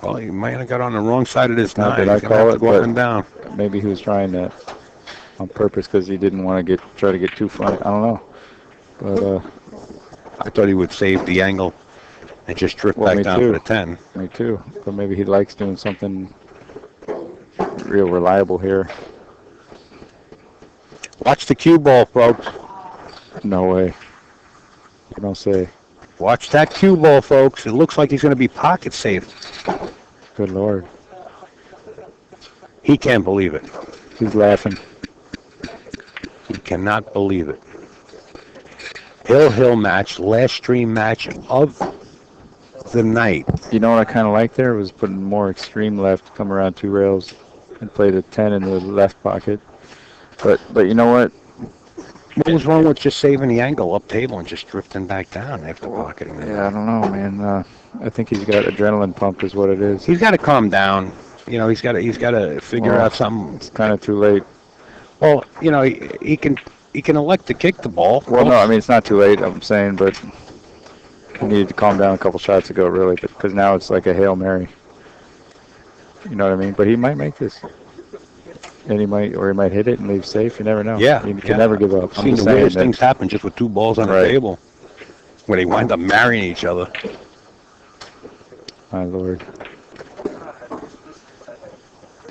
Well, he might have got on the wrong side of this Not nine. that I He's gonna call have to it, go up but- and down. Maybe he was trying that on purpose because he didn't want to try to get too funny. I don't know. But I thought he would save the angle and just drift Well, back me down too. for the 10. me too. But maybe he likes doing something real reliable here. Watch the cue ball, folks. No way. You don't say. Watch that cue ball, folks. It looks like he's going to be pocket safe. Good Lord. He can't believe it. He's laughing. He cannot believe it. Hill match, last stream match of the night. You know what I kind of like there was putting more extreme left, come around 2 rails, and play the 10 in the left pocket. But you know what? What was wrong with just saving the angle up table and just drifting back down after pocketing it? Yeah, I don't know, man. I think he's got adrenaline pump is what it is. He's got to calm down. You know, he's got to figure Well, out something. It's kind of too late. Well, you know, he can elect to kick the ball. Well, no, I mean, it's not too late, I'm saying, but he needed to calm down a couple shots ago, really, because now it's like a Hail Mary. You know what I mean? But he might make this. And he might hit it and leave safe. You never know. Yeah, You yeah. can never give up. I've I'm seen just the saying weirdest that. things happen just with 2 balls on the Right. table, where they wind up marrying each other. My Lord.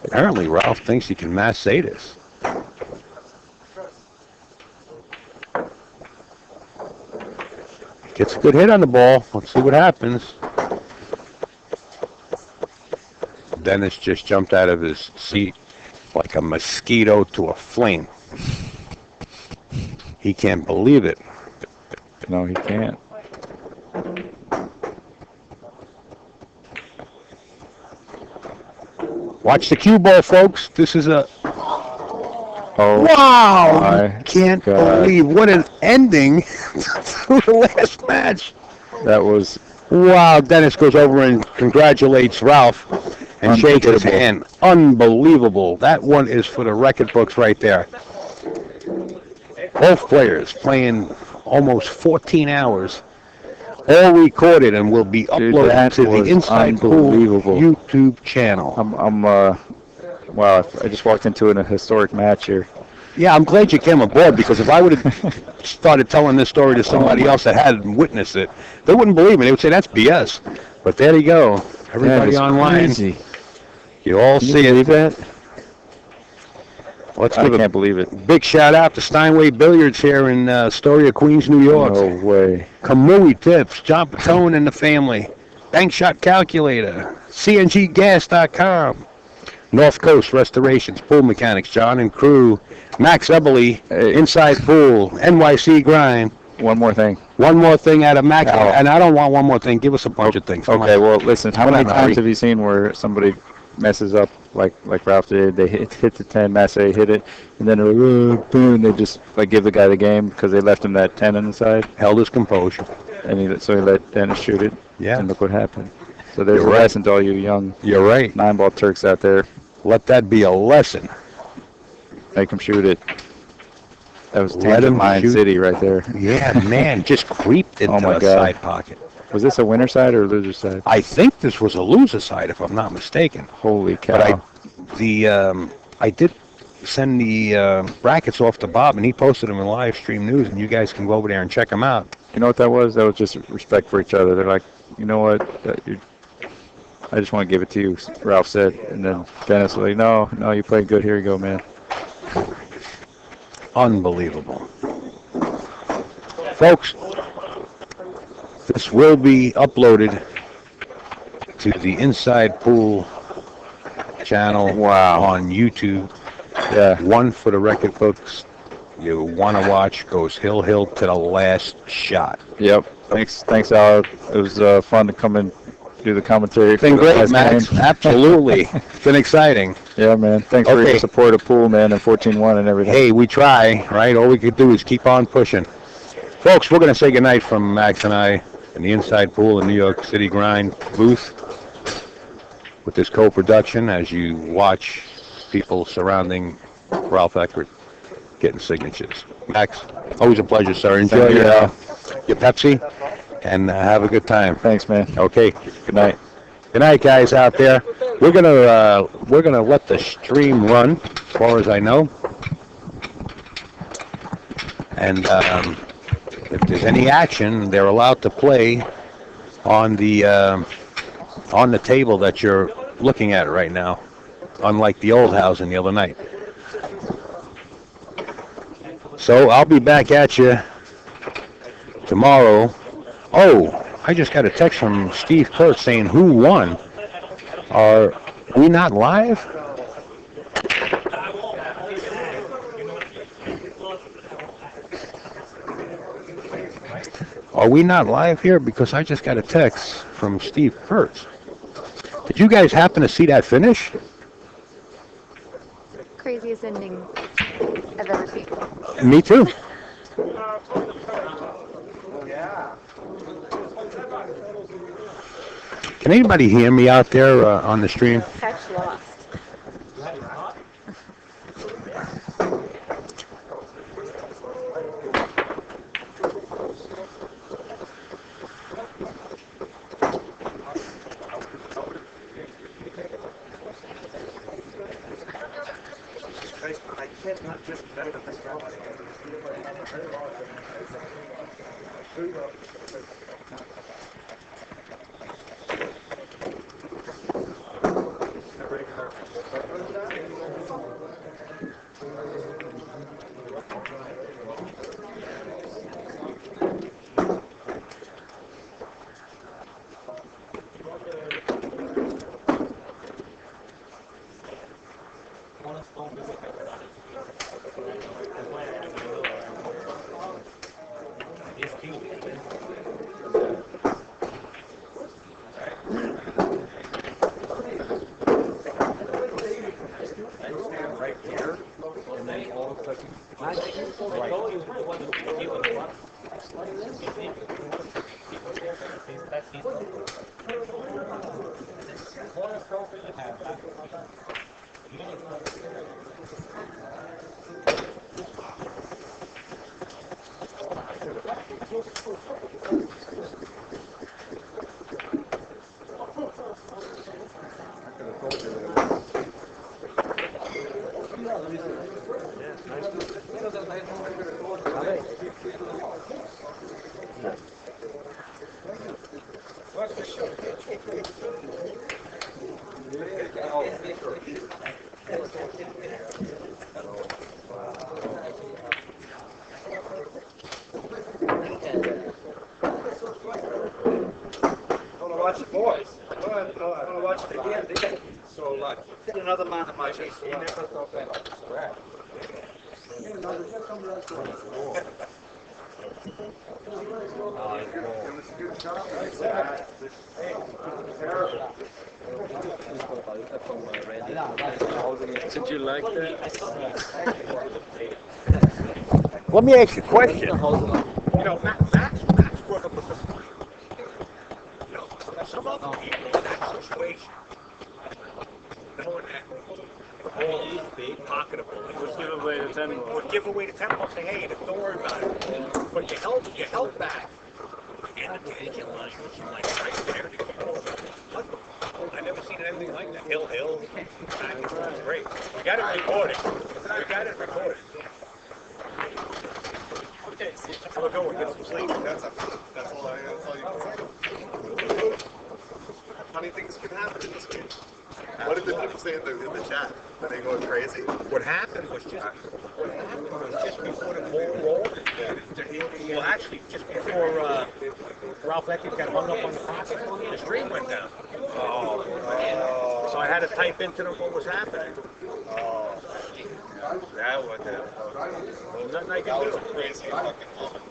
Apparently, Ralph thinks he can mass Sadis. Gets a good hit on the ball. Let's see what happens. Dennis just jumped out of his seat like a mosquito to a flame. He can't believe it. No, he can't. Watch the cue ball, folks. This is a Oh, wow! my Can't God. believe what an ending to the last match. That was Wow! Dennis goes over and congratulates Ralph and shakes his Unforgettable. hand. Unbelievable! That one is for the record books right there. Both players playing almost 14 hours, all recorded and will be uploaded that to the was Inside Pool unbelievable. YouTube channel. wow, I just walked into a historic match here. Yeah, I'm glad you came aboard because if I would have started telling this story to somebody else that hadn't witnessed it, they wouldn't believe me. They would say that's BS. But there you go. Everybody That is online, crazy. you all Can you see believe it. that? Let's I give a can't believe it. big shout out to Steinway Billiards here in Astoria, Queens, New York. No way. Kamui Tips, John Patone and the family. Bank Shot Calculator, CNGGas.com. North Coast Restorations, Pool Mechanics, John and crew. Max Eberly, Inside Pool, NYC Grind. One more thing. One more thing out of Max, Oh. and I don't want one more thing. Give us a bunch of things. Come Okay, on. well, listen. How Come many on, times Harry. have you seen where somebody messes up like Ralph did? They hit the 10, Masse hit it, and then they're like, boom, they just like give the guy the game because they left him that 10 on the side, Held his composure. and so he let Dennis shoot it, Yeah, and look what happened. So there's You're a right. lesson to all you young you're right. 9-ball Turks out there. Let that be a lesson. Make him shoot it. That was Let Tangent him Lion shoot. City right there. Yeah, man, just creeped into Oh, my the God. side pocket. Was this a winner side or a loser side? I think this was a loser side, if I'm not mistaken. Holy cow. But I did send the brackets off to Bob, and he posted them in live stream news, and you guys can go over there and check them out. You know what that was? That was just respect for each other. They're like, you know what? I just want to give it to you, Ralph said. And then Dennis was like, no, you played good. Here you go, man. Unbelievable. Folks, this will be uploaded to the Inside Pool channel on YouTube. Yeah. One for the record books. You want to watch goes hill to the last shot. Yep. Thanks, Al. It was fun to come and do the commentary. It's been for the great, last Max. game. Absolutely. It's been exciting. Yeah, man. Thanks for Okay. your support of Pool, man, and 14-1 and everything. Hey, we try, right? All we could do is keep on pushing. Folks, we're going to say goodnight from Max and I in the Inside Pool in New York City Grind booth with this co-production as you watch people surrounding Ralph Eckert getting signatures. Max, always a pleasure, sir. Enjoy Same here, your Pepsi and have a good time. Thanks, man. Okay. Good night. Good night, guys out there. We're gonna let the stream run, as far as I know. And if there's any action, they're allowed to play on the table that you're looking at right now, unlike the old housing the other night. So I'll be back at you tomorrow. Oh, I just got a text from Steve Kurtz saying, who won? Are we not live? Are we not live here? Because I just got a text from Steve Kurtz. Did you guys happen to see that finish? Craziest ending I've ever seen. Me too. Can anybody hear me out there on the stream? Catch lost. I can't not just bet that this guy. Watch the boys. I want to watch it again. They get so lucky. Another man of my age. He never thought that was correct. Did you like that? Let me ask you a question. You know, Max brought up a good point. You know, some other people in that situation, knowing that all these big pocketable Just give away the 10 ball. would give away the 10 bucks. Say, hey, don't worry about it. But you held back. And the taking line was like right there to keep going. I never seen anything like that. Hill, back and forth, great. You got it recorded. Okay, have a good one. Get some sleep. That's all you can say. Funny things can happen in this game. What did the people say in the chat? Are they going crazy? What happened was just before the ball rolled. Well, actually, just before Ralph Eckert got hung up on the pocket, the stream went down. So I had to type into them what was happening. That was Well, nothing I can do. crazy fucking moment.